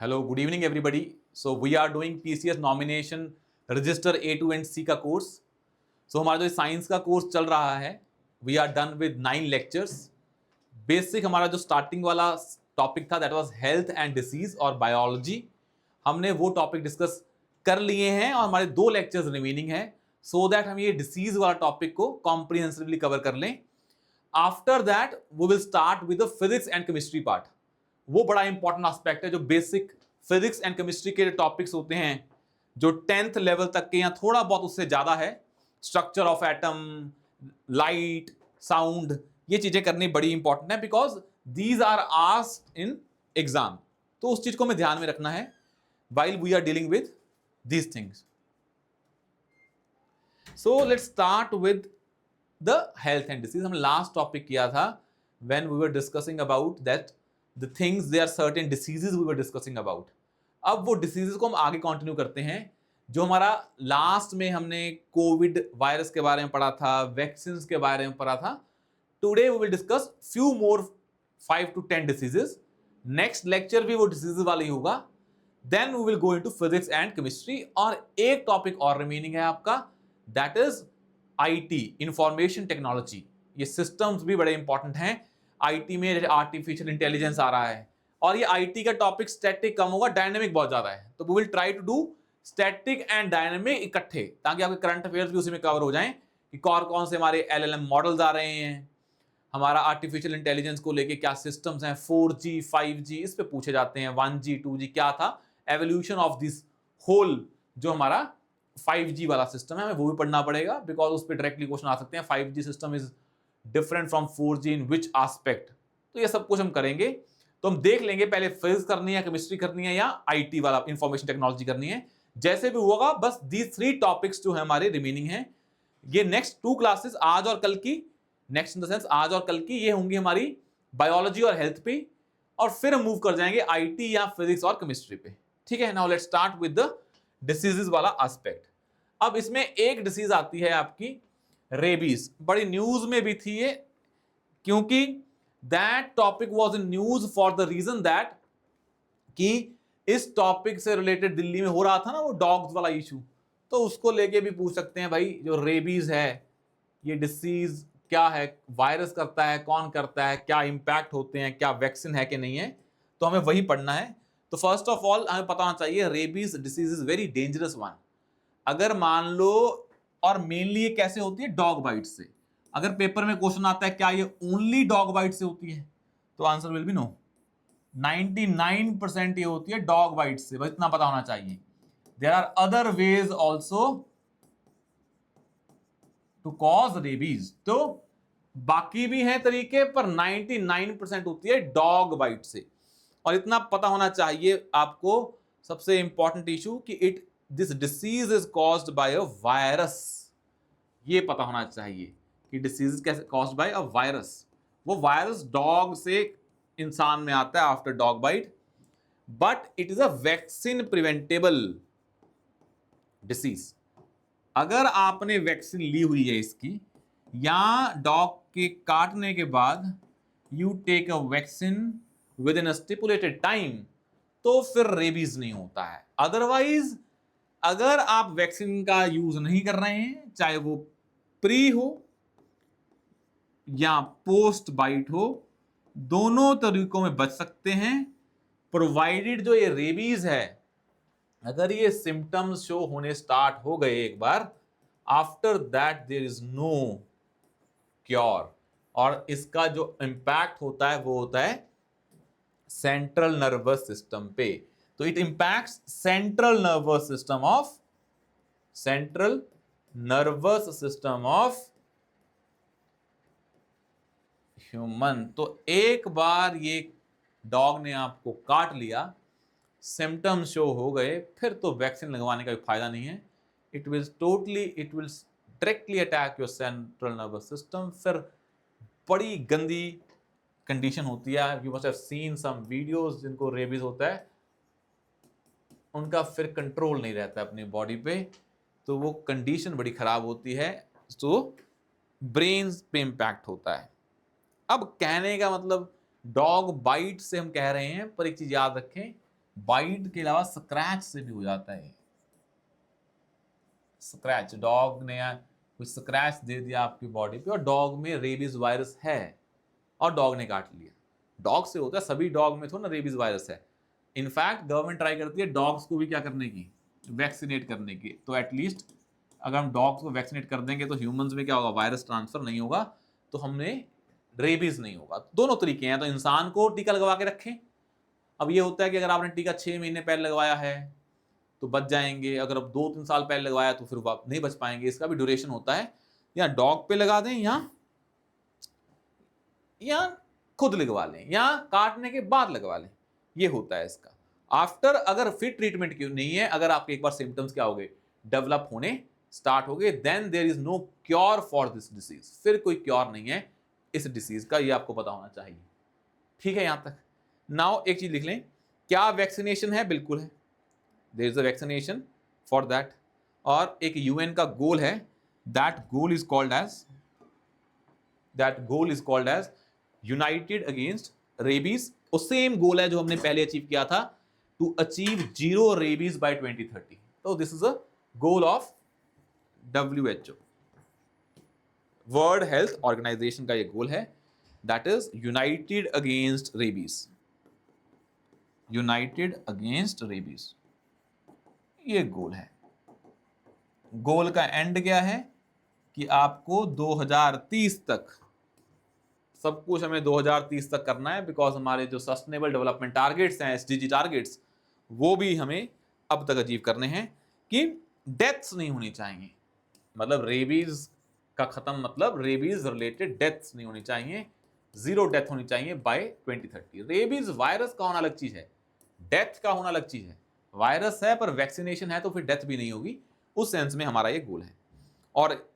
Hello, good evening, everybody. So we are doing PCS nomination register A2 and C का course. So हमारा जो science का course चल रहा है, we are done with 9 lectures. Basic हमारा जो स्टार्टिंग वाला टॉपिक था that was health and disease और बायोलॉजी. हमने वो टॉपिक डिस्कस कर लिए हैं और हमारे 2 लेक्चर्स रिमेनिंग हैं सो दैट हम ये डिसीज वाला टॉपिक को कॉम्प्रिहेंसिवली कवर कर लें. After that we will start with the physics and chemistry part. वो बड़ा इंपॉर्टेंट एस्पेक्ट है जो बेसिक फिजिक्स एंड केमिस्ट्री के टॉपिक्स होते हैं जो 10th लेवल तक के या थोड़ा बहुत उससे ज्यादा है. Structure of atom, light, sound, ये चीजें करनी बड़ी इंपॉर्टेंट है because these are asked in exam. तो उस चीज को हमें ध्यान में रखना है while we are dealing with these things. So let's start with the health and disease. हम last topic किया था when we were discussing about that the things, there are certain diseases we were discussing about. अब वो diseases को हम आगे continue करते हैं. जो हमारा लास्ट में हमने कोविड वायरस के बारे में पढ़ा था, वैक्सीन के बारे में पढ़ा था. Today we will discuss few more 5 to 10 diseases. Next lecture भी वो डिसीजेज वाला ही होगा. Then we will go into physics and chemistry. और एक टॉपिक और रिमेनिंग है आपका, that is IT, information technology. ये सिस्टम्स भी बड़े इंपॉर्टेंट हैं. आईटी में आर्टिफिशियल इंटेलिजेंस आ रहा है और ये आईटी का टॉपिक स्टैटिक कम होगा, डायनेमिक बहुत ज्यादा है. तो we will try to do static and dynamic इकट्ठे ताकि आपके करंट अफेयर्स भी उसी में कवर हो जाएं कि कौन से हमारे एलएलएम मॉडल्स आ रहे हैं, हमारा आर्टिफिशियल इंटेलिजेंस को लेके क्या सिस्टम्स हैं, 4G 5G इस पे पूछे जाते हैं, 1G 2G क्या था, एवोल्यूशन ऑफ दिस होल जो हमारा 5G वाला सिस्टम है, हमें वो भी पढ़ना पड़ेगा बिकॉज उस पर डायरेक्टली क्वेश्चन आ सकते हैं. 5G system is different from 4G in which aspect. तो ये सब कुछ हम करेंगे. तो हम देख लेंगे पहले फिजिक्स करनी है, केमिस्ट्री करनी है या आईटी वाला इंफॉर्मेशन टेक्नोलॉजी करनी है. जैसे भी होगा बस दीज 3 टॉपिक्स जो है हमारे रिमेनिंग है. ये नेक्स्ट 2 क्लासेस आज और कल की, नेक्स्ट इन द सेंस आज और कल की, ये होंगी हमारी बायोलॉजी और हेल्थ पे और फिर हम मूव कर जाएंगे आईटी या फिजिक्स और केमिस्ट्री पे. ठीक है. Now let's start with the diseases वाला एस्पेक्ट. अब इसमें एक डिसीज आती है आपकी रेबीज. बड़ी न्यूज में भी थी ये क्योंकि that topic was in news for the reason that कि इस टॉपिक से रिलेटेड दिल्ली में हो रहा था ना वो डॉग्स वाला इशू. तो उसको लेके भी पूछ सकते हैं भाई जो रेबीज है ये डिसीज क्या है, वायरस करता है, कौन करता है, क्या इंपैक्ट होते हैं, क्या वैक्सीन है कि नहीं है. तो हमें वही पढ़ना है. तो फर्स्ट ऑफ ऑल हमें पता होना चाहिए rabies disease is very dangerous one. अगर मान लो, और मेनली ये कैसे होती है, डॉग बाइट से. अगर पेपर में क्वेश्चन आता है क्या ये ओनली डॉग बाइट से होती है, तो आंसर विल बी नो. 99% ये होती है डॉग बाइट से, बस इतना पता होना चाहिए. There are other ways also to cause rabies. तो बाकी भी हैं तरीके पर 99% होती है डॉग बाइट से. और इतना पता होना चाहिए आपको, सबसे इंपॉर्टेंट इशू कि this disease is caused by a virus. ये पता होना चाहिए कि डिसीज कैसे कॉज्ड बाय अ वायरस. वो वायरस डॉग से इंसान में आता है after dog bite, but it is a vaccine preventable disease. अगर आपने वैक्सीन ली हुई है इसकी या डॉग के काटने के बाद you take a vaccine with in a stipulated time, तो फिर रेबीज नहीं होता है. अदरवाइज अगर आप वैक्सीन का यूज नहीं कर रहे हैं, चाहे वो प्री हो या पोस्ट बाइट हो, दोनों तरीकों में बच सकते हैं प्रोवाइडेड जो ये रेबीज है, अगर ये सिम्टम्स शो होने स्टार्ट हो गए एक बार, after that there is no cure. और इसका जो इंपैक्ट होता है वो होता है सेंट्रल नर्वस सिस्टम पे. तो it impacts central nervous system of human. तो एक बार ये डॉग ने आपको काट लिया, सिम्टम्स शो हो गए, फिर तो वैक्सीन लगवाने का भी फायदा नहीं है. It will directly attack your central nervous system. फिर बड़ी गंदी कंडीशन होती है. You must have seen some videos जिनको रेबीज होता है, उनका फिर कंट्रोल नहीं रहता अपनी बॉडी पे, तो वो कंडीशन बड़ी खराब होती है. तो ब्रेन पे इंपैक्ट होता है. अब कहने का मतलब डॉग बाइट से हम कह रहे हैं, पर एक चीज याद रखें, बाइट के अलावा स्क्रैच से भी हो जाता है। स्क्रैच, डॉग ने या कुछ स्क्रैच दे दिया आपकी बॉडी पे और डॉग में रेबीज वायरस है और डॉग ने काट लिया। डॉग से होता है, सभी डॉग में थोड़ा ना रेबीज वायरस है। इनफैक्ट गवर्नमेंट ट्राई करती है डॉग्स को भी क्या करने की, वैक्सीनेट करने की। तो एटलीस्ट अगर हम डॉग्स को वैक्सीनेट कर देंगे तो ह्यूमंस में क्या होगा, वायरस ट्रांसफर नहीं होगा, तो हमने रेबीज नहीं होगा। दोनों तरीके हैं, तो इंसान को टीका लगवा के रखें। अब ये होता है कि अगर आपने टीका 6 महीने पहले लगवाया है तो बच जाएंगे, अगर अब 2-3 साल पहले लगवाया तो फिर आप नहीं बच पाएंगे। इसका भी ड्यूरेशन होता है, या डॉग पे लगा दें या खुद लगवा लें या काटने के बाद लगवा लें, ये होता है इसका। आफ्टर अगर फिर ट्रीटमेंट क्यों नहीं है, अगर आपके एक बार सिम्टम्स क्या हो गए, डेवलप होने स्टार्ट हो गए, then there is no cure for this disease. फिर कोई क्योर नहीं है इस डिसीज का, ये आपको पता होना चाहिए। ठीक है यहां तक। नाउ एक चीज लिख लें, क्या वैक्सीनेशन है? बिल्कुल है, there is a vaccination for that. और एक यूएन का गोल है, that goal is called as United against rabies. और सेम गोल है जो हमने पहले अचीव किया था, टू अचीव 0 रेबीज बाय 2030। तो this is a goal of WHO, World Health Organisation का ये गोल है, that is United against rabies. United against rabies, ये गोल है। गोल का एंड क्या है कि आपको 2030 तक सब कुछ हमें 2030 तक करना है, बिकॉज हमारे जो सस्टेनेबल डेवलपमेंट टारगेट्स हैं, SDG टारगेट्स, वो भी हमें अब तक अचीव करने हैं कि डेथ्स नहीं होनी चाहिए। मतलब रेबीज का खत्म, मतलब रेबीज रिलेटेड डेथ्स नहीं होनी चाहिए, 0 डेथ होनी चाहिए बाय 2030। रेबीज वायरस का होना अलग चीज है, डेथ का होना अलग चीज है। वायरस है पर वैक्सीनेशन है तो फिर डेथ भी नहीं होगी, उस सेंस में हमारा ये गोल है। और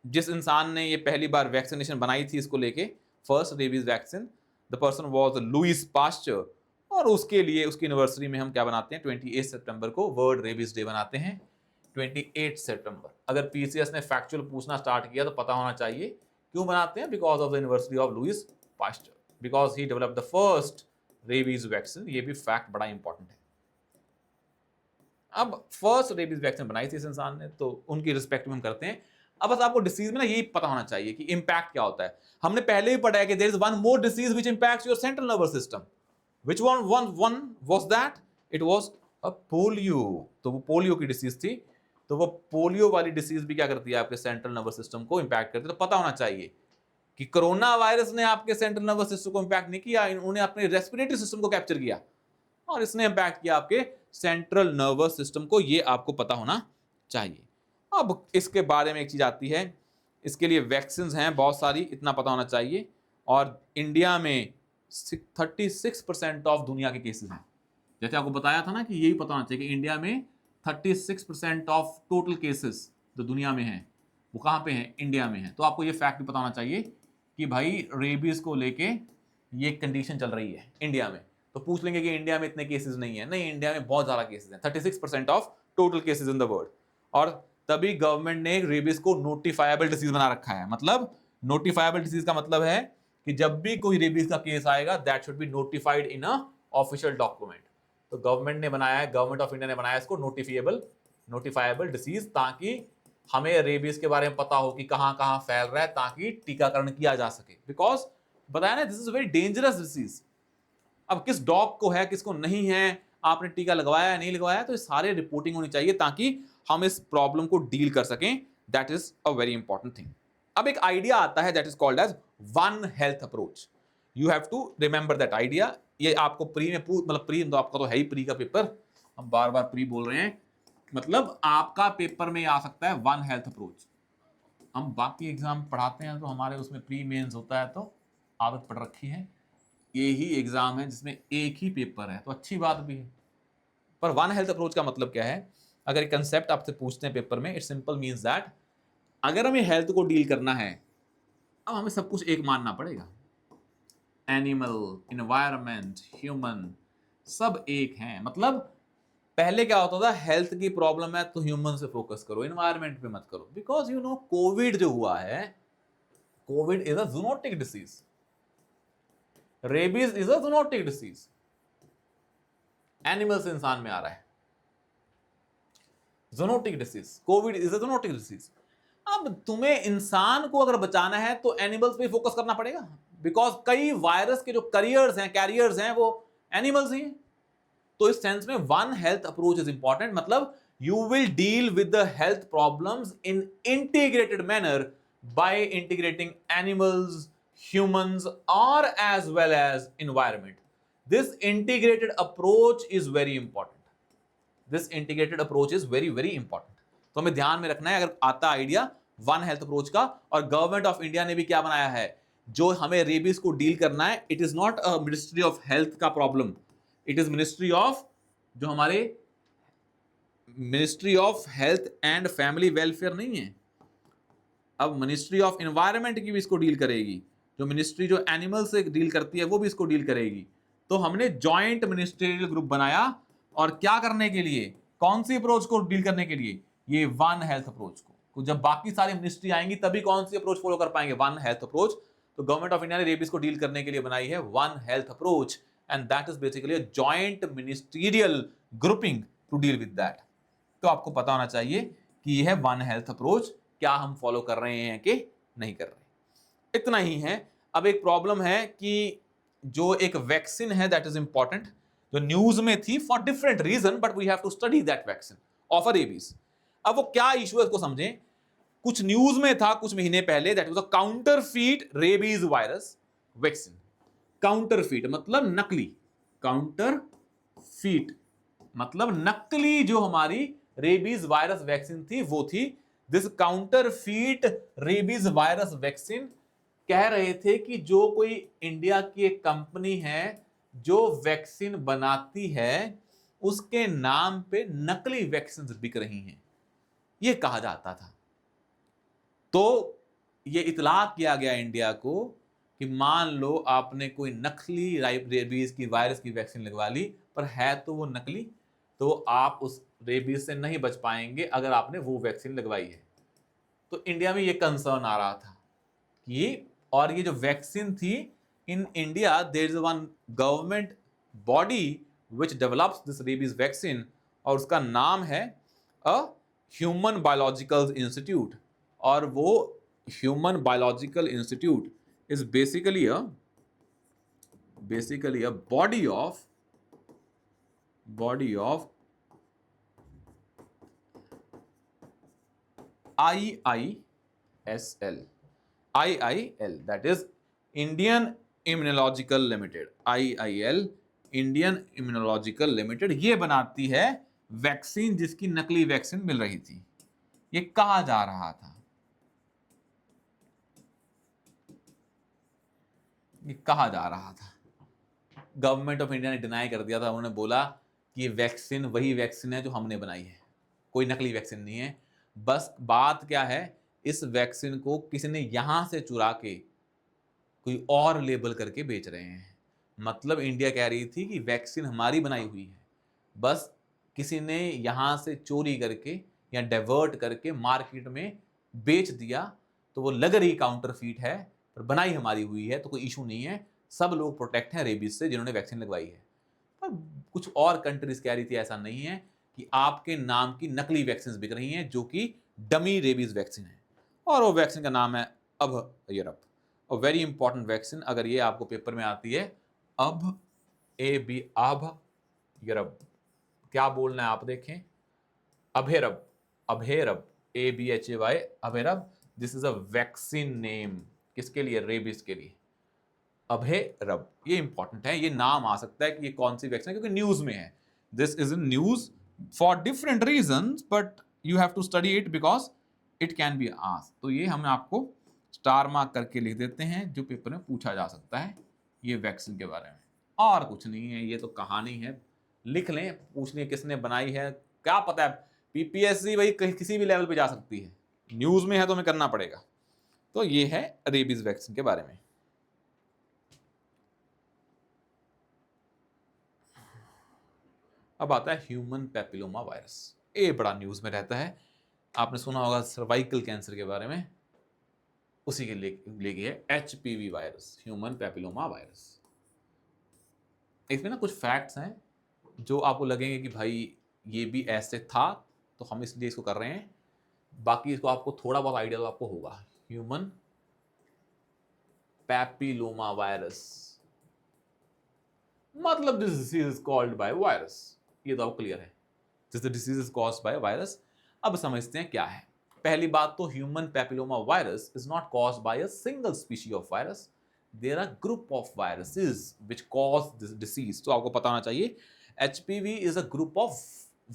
जिस इंसान ने ये पहली बार वैक्सीनेशन बनाई थी इसको लेके, first rabies vaccine, the person was Louis Pasteur. और उसके लिए उसकी एनिवर्सरी में हम क्या बनाते हैं, 28 सितंबर को वर्ल्ड रेबीज डे बनाते हैं। 28 सितंबर। अगर पीसीएस ने फैक्चुअल पूछना स्टार्ट किया तो पता होना चाहिए क्यों बनाते हैं, because of the anniversary of Louis Pasteur, because he developed the first rabies vaccine. ये भी फैक्ट बड़ा इंपॉर्टेंट है। अब फर्स्ट रेबीज वैक्सीन बनाई थी इस इंसान ने, तो उनकी रिस्पेक्ट में हम करते हैं। अब बस आपको डिसीज में ना यही पता होना चाहिए कि इंपैक्ट क्या होता है। हमने पहले भी पढ़ा है कि there is one more disease which impacts your central nervous system. Which one was that? It was a polio. तो वो पोलियो की डिसीज थी। तो वो पोलियो वाली डिसीज भी क्या करती है, आपके सेंट्रल नर्वस सिस्टम को इंपैक्ट करती है। तो पता होना चाहिए कि कोरोना वायरस ने आपके सेंट्रल नर्वस सिस्टम को इंपैक्ट नहीं किया, उन्होंने अपने रेस्पिरेटरी सिस्टम को कैप्चर किया और इसने इंपैक्ट किया आपके सेंट्रल नर्वस सिस्टम को। ये आपको पता होना चाहिए। अब इसके बारे में एक चीज आती है, इसके लिए वैक्सीन हैं बहुत सारी, इतना पता होना चाहिए। और इंडिया में 36% ऑफ दुनिया के केसेस हैं। जैसे आपको बताया था ना कि यही पता होना चाहिए कि इंडिया में 36% ऑफ टोटल केसेस जो दुनिया में हैं वो कहाँ पे हैं, इंडिया में है। तो आपको ये फैक्ट भी पता होना चाहिए कि भाई रेबीज को लेके ये कंडीशन चल रही है इंडिया में। तो पूछ लेंगे कि इंडिया में इतने केसेस नहीं है, नहीं, इंडिया में बहुत ज्यादा केसेस हैं, 36% of total cases in the world. और तभी गवर्नमेंट ने रेबीज को नोटिफाइबल डिसीज बना रखा है। मतलब नोटिफाइबल डिसीज का मतलब है कि जब भी कोई रेबीज का केस आएगा that should be notified in a official document. तो गवर्नमेंट ने बनाया है, गवर्नमेंट ऑफ इंडिया ने बनाया इसको नोटिफाइबल डिसीज, ताकि हमें रेबीज के बारे में पता हो कि कहां कहां फैल रहा है, ताकि टीकाकरण किया जा सके। बिकॉज बताया ना, this is very dangerous disease. अब किस डॉग को है, किसको नहीं है, आपने टीका लगवाया है नहीं लगवाया, तो ये सारे रिपोर्टिंग होनी चाहिए ताकि हम इस प्रॉब्लम को डील कर सकें। That is a very important thing. अब एक आइडिया आता है that is called as one health approach. You have to remember that idea. ये आपको प्री में मतलब प्री तो आपका तो है ही प्री का पेपर, हम बार बार प्री बोल रहे हैं, मतलब आपका पेपर में आ सकता है वन हेल्थ अप्रोच। हम बाकी एग्जाम पढ़ाते हैं तो हमारे उसमें प्री मेंस होता है, तो आदत पड़ रखी है। ये ही एग्जाम है जिसमें एक ही पेपर है, तो अच्छी बात भी है। पर वन हेल्थ अप्रोच का मतलब क्या है, अगर कंसेप्ट आपसे पूछते हैं पेपर में, इट सिंपल मींस दैट अगर हमें हेल्थ को डील करना है, अब हमें सब कुछ एक मानना पड़ेगा। एनिमल, इन्वायरमेंट, ह्यूमन, सब एक हैं। मतलब पहले क्या होता था, हेल्थ की प्रॉब्लम है तो ह्यूमन से फोकस करो, इन्वायरमेंट पे मत करो। बिकॉज यू नो कोविड जो हुआ है, Covid is a zoonotic disease, rabies is a zoonotic disease. Animal से इंसान में आ रहा है। Zoonotic disease, Covid is a zoonotic disease. अब तुम्हें इंसान को अगर बचाना है तो एनिमल्स पे फोकस करना पड़ेगा, बिकॉज कई वायरस के जो कैरियर्स हैं वो एनिमल्स ही हैं। तो इस सेंस में one health approach is important, मतलब you will deal with the health problems in integrated manner by integrating animals, humans और as well as environment. This integrated approach is very important. This integrated approach is very very important. तो हमें ध्यान में रखना है अगर आता idea one health approach का। और गवर्नमेंट ऑफ इंडिया ने भी क्या बनाया है, जो हमें रेबीज को डील करना है, it is not a ministry of health का problem, it is ministry of, जो हमारे ministry of health and family welfare नहीं है, अब मिनिस्ट्री ऑफ एनवायरनमेंट की भी इसको डील करेगी। जो मिनिस्ट्री जो एनिमल से डील करती है वो भी इसको डील करेगी। तो हमने जॉइंट मिनिस्ट्रियल ग्रुप बनाया, और क्या करने के लिए, कौन सी अप्रोच को डील करने के लिए, ये वन हेल्थ अप्रोच को। जब बाकी सारी मिनिस्ट्री आएंगी तभी कौन सी अप्रोच फॉलो कर पाएंगे, वन हेल्थ अप्रोच। तो गवर्नमेंट ऑफ इंडिया ने रेबीज को डील करने के लिए बनाई है one health approach, and that is basically a joint ministerial grouping to deal with that. तो आपको पता होना चाहिए कि यह है वन हेल्थ अप्रोच, क्या हम फॉलो कर रहे हैं कि नहीं कर रहे। इतना ही है। अब एक प्रॉब्लम है कि जो एक वैक्सीन है दैट इज इंपॉर्टेंट, जो न्यूज में थी for different reason, but we have to study that vaccine of a rabies. अब वो क्या इशू है इसको समझें। कुछ न्यूज में था कुछ महीने पहले, that was a counterfeit rabies virus vaccine. Counterfeit मतलब नकली, काउंटरफीट मतलब नकली जो हमारी रेबीज वायरस वैक्सीन थी वो थी। This counterfeit rabies virus vaccine, कह रहे थे कि जो कोई इंडिया की एक कंपनी है जो वैक्सीन बनाती है उसके नाम पे नकली वैक्सीन बिक रही हैं, ये कहा जाता था। तो ये इतला किया गया इंडिया को कि मान लो आपने कोई नकली रेबीज की वायरस की वैक्सीन लगवा ली, पर है तो वो नकली, तो आप उस रेबीज से नहीं बच पाएंगे अगर आपने वो वैक्सीन लगवाई है। तो इंडिया में ये कंसर्न आ रहा था कि, और ये जो वैक्सीन थी in India, there is one government body which develops this rabies vaccine, और उसका नाम है अ ह्यूमन बायोलॉजिकल इंस्टीट्यूट। और वो human biological institute is basically a body of IIL, that is Indian Immunological Limited, IIL Indian immunological limited, ये बनाती है vaccine जिसकी नकली वैक्सीन मिल रही थी। ये कहा जा रहा था, गवर्नमेंट ऑफ इंडिया ने डिनाई कर दिया था। उन्होंने बोला कि ये वैक्सीन वही वैक्सीन है जो हमने बनाई है, कोई नकली वैक्सीन नहीं है। बस बात क्या है, इस वैक्सीन को किसी ने यहां से चुरा के कोई और लेबल करके बेच रहे हैं। मतलब इंडिया कह रही थी कि वैक्सीन हमारी बनाई हुई है, बस किसी ने यहां से चोरी करके या डाइवर्ट करके मार्केट में बेच दिया, तो वो लग रही काउंटरफीट है पर बनाई हमारी हुई है, तो कोई इशू नहीं है, सब लोग प्रोटेक्ट हैं रेबीज से जिन्होंने वैक्सीन लगवाई है। पर कुछ और कंट्रीज कह रही थी ऐसा नहीं है, कि आपके नाम की नकली वैक्सीन बिक रही हैं जो कि डमी रेबीज वैक्सीन है, और वो वैक्सीन का नाम है अभयरब। और वेरी इंपॉर्टेंट वैक्सीन, अगर ये आपको पेपर में आती है, अभयरब, क्या बोलना है आप देखें, Abhayrab, ABHAY, Abhayrab. This is a vaccine name, किसके लिए, रेबीज के लिए, अभयरब। ये इंपॉर्टेंट है, ये नाम आ सकता है कि ये कौन सी वैक्सीन है, क्योंकि न्यूज में है। This is in news for different reasons, but you have to study it because it can be asked. तो ये हम आपको स्टार मार्क करके लिख देते हैं, जो पेपर में पूछा जा सकता है ये वैक्सीन के बारे में, और कुछ नहीं है, ये तो कहानी है। लिख लें, पूछ लें किसने बनाई है, क्या पता है PPSC भाई किसी भी लेवल पे जा सकती है, न्यूज में है तो हमें करना पड़ेगा। तो ये है रेबीज वैक्सीन के बारे में। अब आता है ह्यूमन पैपिलोमा वायरस, ये बड़ा न्यूज में रहता है। आपने सुना होगा सर्वाइकल कैंसर के बारे में, उसी के लिए है HPV virus, human papilloma virus. इसमें ना कुछ फैक्ट्स हैं जो आपको लगेंगे कि भाई ये भी ऐसे था तो हम इसलिए इसको कर रहे हैं, बाकी इसको आपको थोड़ा बहुत आइडिया तो आपको होगा। ह्यूमन पैपिलोमा वायरस, मतलब this disease is called by virus, ये तो आपको क्लियर है, this disease is caused by virus. अब समझते हैं क्या है। पहली बात तो human papilloma virus is not caused by a single species of virus, there are group of viruses which cause this disease. तो आपको पता होना चाहिए HPV is a group of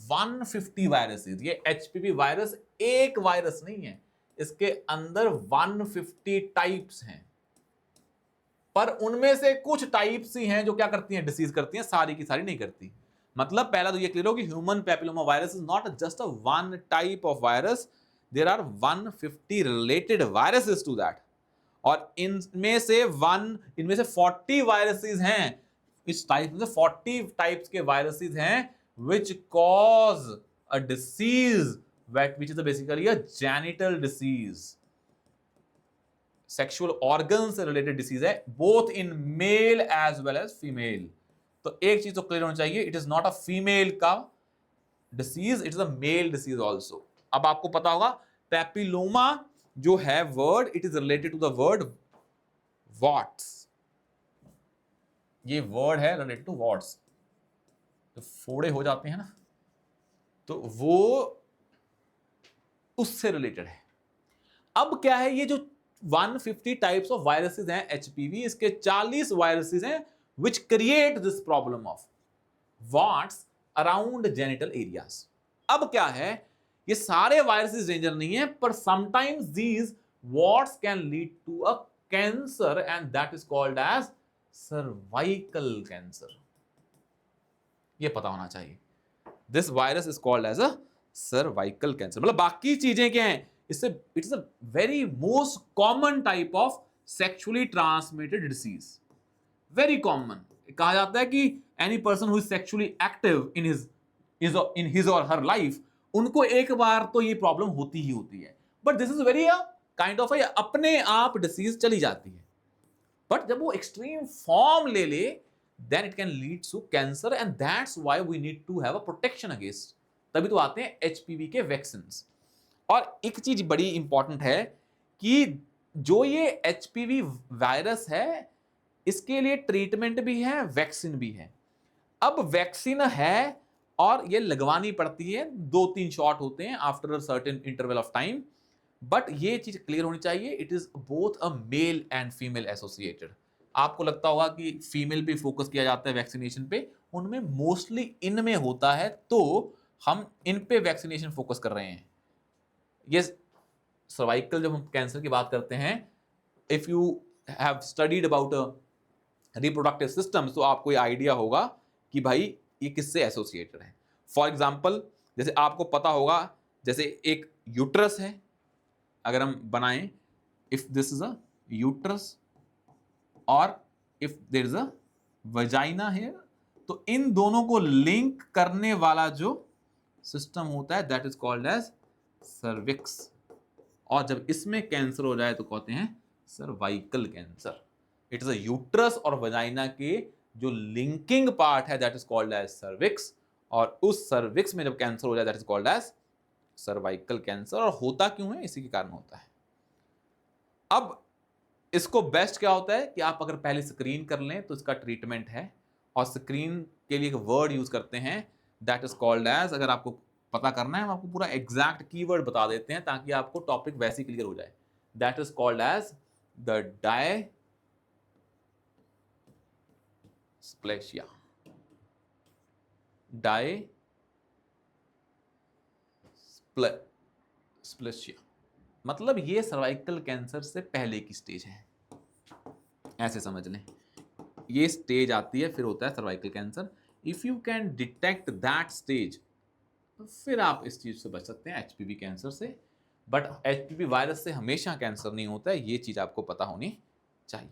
150 viruses. ये एचपीवी वायरस एक वायरस नहीं है, इसके अंदर 150 टाइप्स हैं, पर उनमें से कुछ टाइप्स ही हैं जो क्या करती हैं, डिसीज करती हैं, सारी की सारी नहीं करती। मतलब पहला तो ये क्लियर हो कि human papilloma virus is not just a one type of virus, there are 150 related viruses to that, और इनमें से 40 वायरसेस हैं, इस टाइप में 40 टाइप्स के वायरसेस हैं which cause a disease which is basically a genital disease, sexual organ से related disease है, both in male as well as female. तो एक चीज तो क्लियर होनी चाहिए, it is not a female का disease, it is a male disease also. अब आपको पता होगा पैपिलोमा जो है word, it is related to the word warts, ये वर्ड है रिलेटेड टू वॉट्स, तो फोड़े हो जाते हैं ना, तो वो उससे रिलेटेड है। अब क्या है, ये जो 150 टाइप्स ऑफ वायरसेस हैं एचपीवी, इसके 40 वायरसेस हैं which create this problem of warts around genital areas। अब क्या है, ये सारे वायरसेस डेंजर नहीं है, पर sometimes these warts can lead to a cancer and that is called as cervical cancer। ये पता होना चाहिए, this virus is called as a cervical cancer। मतलब बाकी चीजें क्या हैं, इससे it is a very most common type of sexually transmitted disease, very common. कहा जाता है कि any person who is sexually active in his और हर लाइफ, उनको एक बार तो ये प्रॉब्लम होती ही होती है, but this is very kind of अपने आप डिसीज चली जाती है, बट जब वो एक्सट्रीम फॉर्म ले ले then it can lead to cancer and that's why we need to have a protection against. तभी तो आते हैं एचपीवी के वैक्सीन। और एक चीज बड़ी इंपॉर्टेंट है कि जो ये एचपीवी वायरस है, इसके लिए ट्रीटमेंट भी है, वैक्सीन भी है। अब वैक्सीन है और ये लगवानी पड़ती है, 2-3 शॉट होते हैं after a certain interval of time, but ये चीज क्लियर होनी चाहिए, it is both a male and female associated. आपको लगता होगा कि फीमेल पे फोकस किया जाता है वैक्सीनेशन पे, उनमें मोस्टली इनमें होता है, तो हम इन पे वैक्सीनेशन फोकस कर रहे हैं। ये सर्वाइकल जब हम कैंसर की बात करते हैं, if you have studied about reproductive system, तो आपको ये आइडिया होगा कि भाई ये किससे एसोसिएटेड है। फॉर एग्जाम्पल, जैसे आपको पता होगा, जैसे एक यूट्रस है, अगर हम बनाएं, if this is a uterus और if there is a vagina है, तो इन दोनों को लिंक करने वाला जो सिस्टम होता है that is called as cervix, और जब इसमें कैंसर हो जाए तो कहते हैं cervical cancer. It is a uterus और वजाइना के जो लिंकिंग पार्ट है that is called as cervix, और उस सर्विक्स में जब कैंसर हो जाए that is called as cervical cancer. और होता क्यों है, इसी के कारण होता है। अब इसको बेस्ट क्या होता है कि आप अगर पहले स्क्रीन कर लें तो इसका ट्रीटमेंट है, और स्क्रीन के लिए एक वर्ड यूज करते हैं दैट इज कॉल्ड एज, अगर आपको पता करना है हम आपको पूरा एग्जैक्ट कीवर्ड बता देते हैं ताकि आपको टॉपिक वैसे क्लियर हो जाए, that is called as the dysplasia. Dysplasia मतलब ये सर्वाइकल कैंसर से पहले की स्टेज है, ऐसे समझ लें। ये स्टेज आती है, फिर होता है cervical cancer. If you can detect that stage, तो फिर आप इस चीज से बच सकते हैं, एचपीवी कैंसर से। बट एचपीवी वायरस से हमेशा कैंसर नहीं होता है, ये चीज आपको पता होनी चाहिए।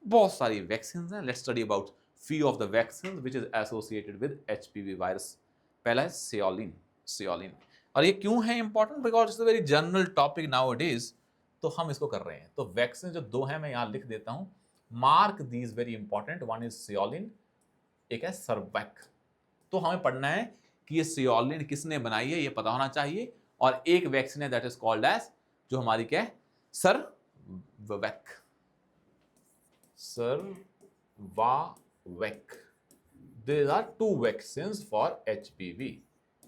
बहुत सारी वैक्सीन हैं, let's study about few of the vaccines which is associated with HPV virus। पहला है सियोलिन। सियोलिन, और ये क्यों है important, because it's a very general topic now days, तो हम इसको कर रहे हैं। तो वैक्सीन जो दो हैं मैं यहाँ लिख देता हूँ, mark these very important. One is Cecolin, एक है सर्वैक। तो हमें पढ़ना है कि ये सियोलिन किसने बनाई है, ये पता होना चाहिए। और एक वैक्सीन है दैट इज कॉल्ड एज, जो हमारी क्या है, Cervavac. Cervavac, there are 2 vaccines for HPV,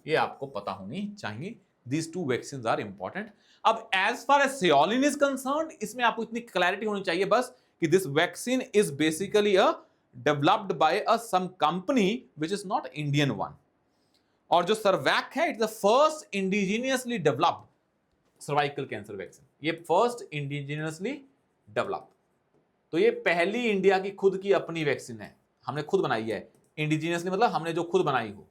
ये आपको पता होनी चाहिए। These 2 vaccines are important. अब as far as Seolin is concerned, इसमें आपको इतनी क्लैरिटी होनी चाहिए बस कि this vaccine is basically a developed by a some company which is not Indian one. और जो सर्वैक है, it's the first indigenously developed cervical cancer vaccine. ये first indigenously developed, तो ये पहली इंडिया की खुद की अपनी वैक्सीन है, हमने खुद बनाई है। इंडिजिनियसली मतलब हमने जो खुद बनाई हो,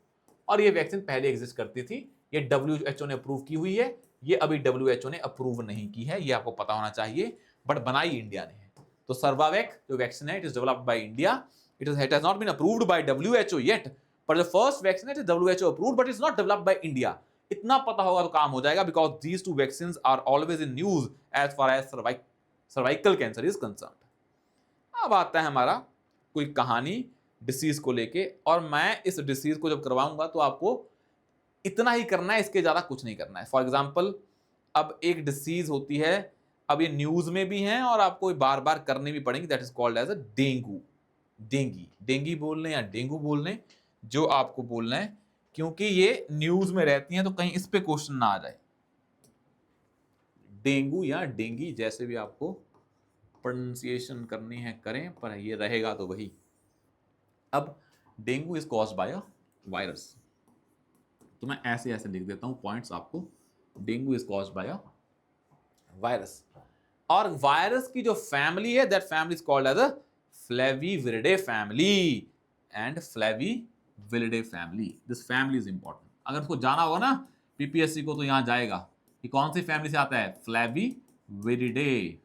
और ये वैक्सीन पहले एग्जिस्ट करती थी। ये WHO ने अप्रूव की हुई है, ये अभी WHO ने अप्रूव नहीं की है, ये आपको पता होना चाहिए, बट बनाई इंडिया ने है। तो सर्वावेक जो वैक्सीन है, it is developed by India, it has not been approved by WHO yet, पर द फर्स्ट वैक्सीन है WHO approved, but it's not developed by India. इतना पता होगा तो काम हो जाएगा, because these 2 vaccines are always in news as far as cervical cancer is concerned. अब आता है हमारा कोई कहानी डिसीज को लेके, और मैं इस डिसीज को जब करवाऊंगा तो आपको इतना ही करना है, इसके ज्यादा कुछ नहीं करना है। फॉर एग्जाम्पल, अब एक डिसीज होती है, अब ये न्यूज में भी है और आपको बार बार करनी भी पड़ेगी, that is called as a dengue. Dengue बोल लें या डेंगू बोल लें, जो आपको बोलना है, क्योंकि ये न्यूज में रहती हैं तो कहीं इस पे क्वेश्चन ना आ जाए। डेंगू या डेंगी, जैसे भी आपको प्रोनाउंसिएशन करनी है करें, पर ये रहेगा तो वही। अब dengue is caused by a virus, तो मैं ऐसे ऐसे लिख देता हूं पॉइंट्स आपको। Dengue is caused by a virus, और वायरस की जो फैमिली है, that family is called as a flaviviridae family, and flaviviridae family, this family is important. अगर उसको जाना होगा ना पीपीएससी को, तो यहां जाएगा कि कौन सी फैमिली से आता है, फ्लेविविरिडे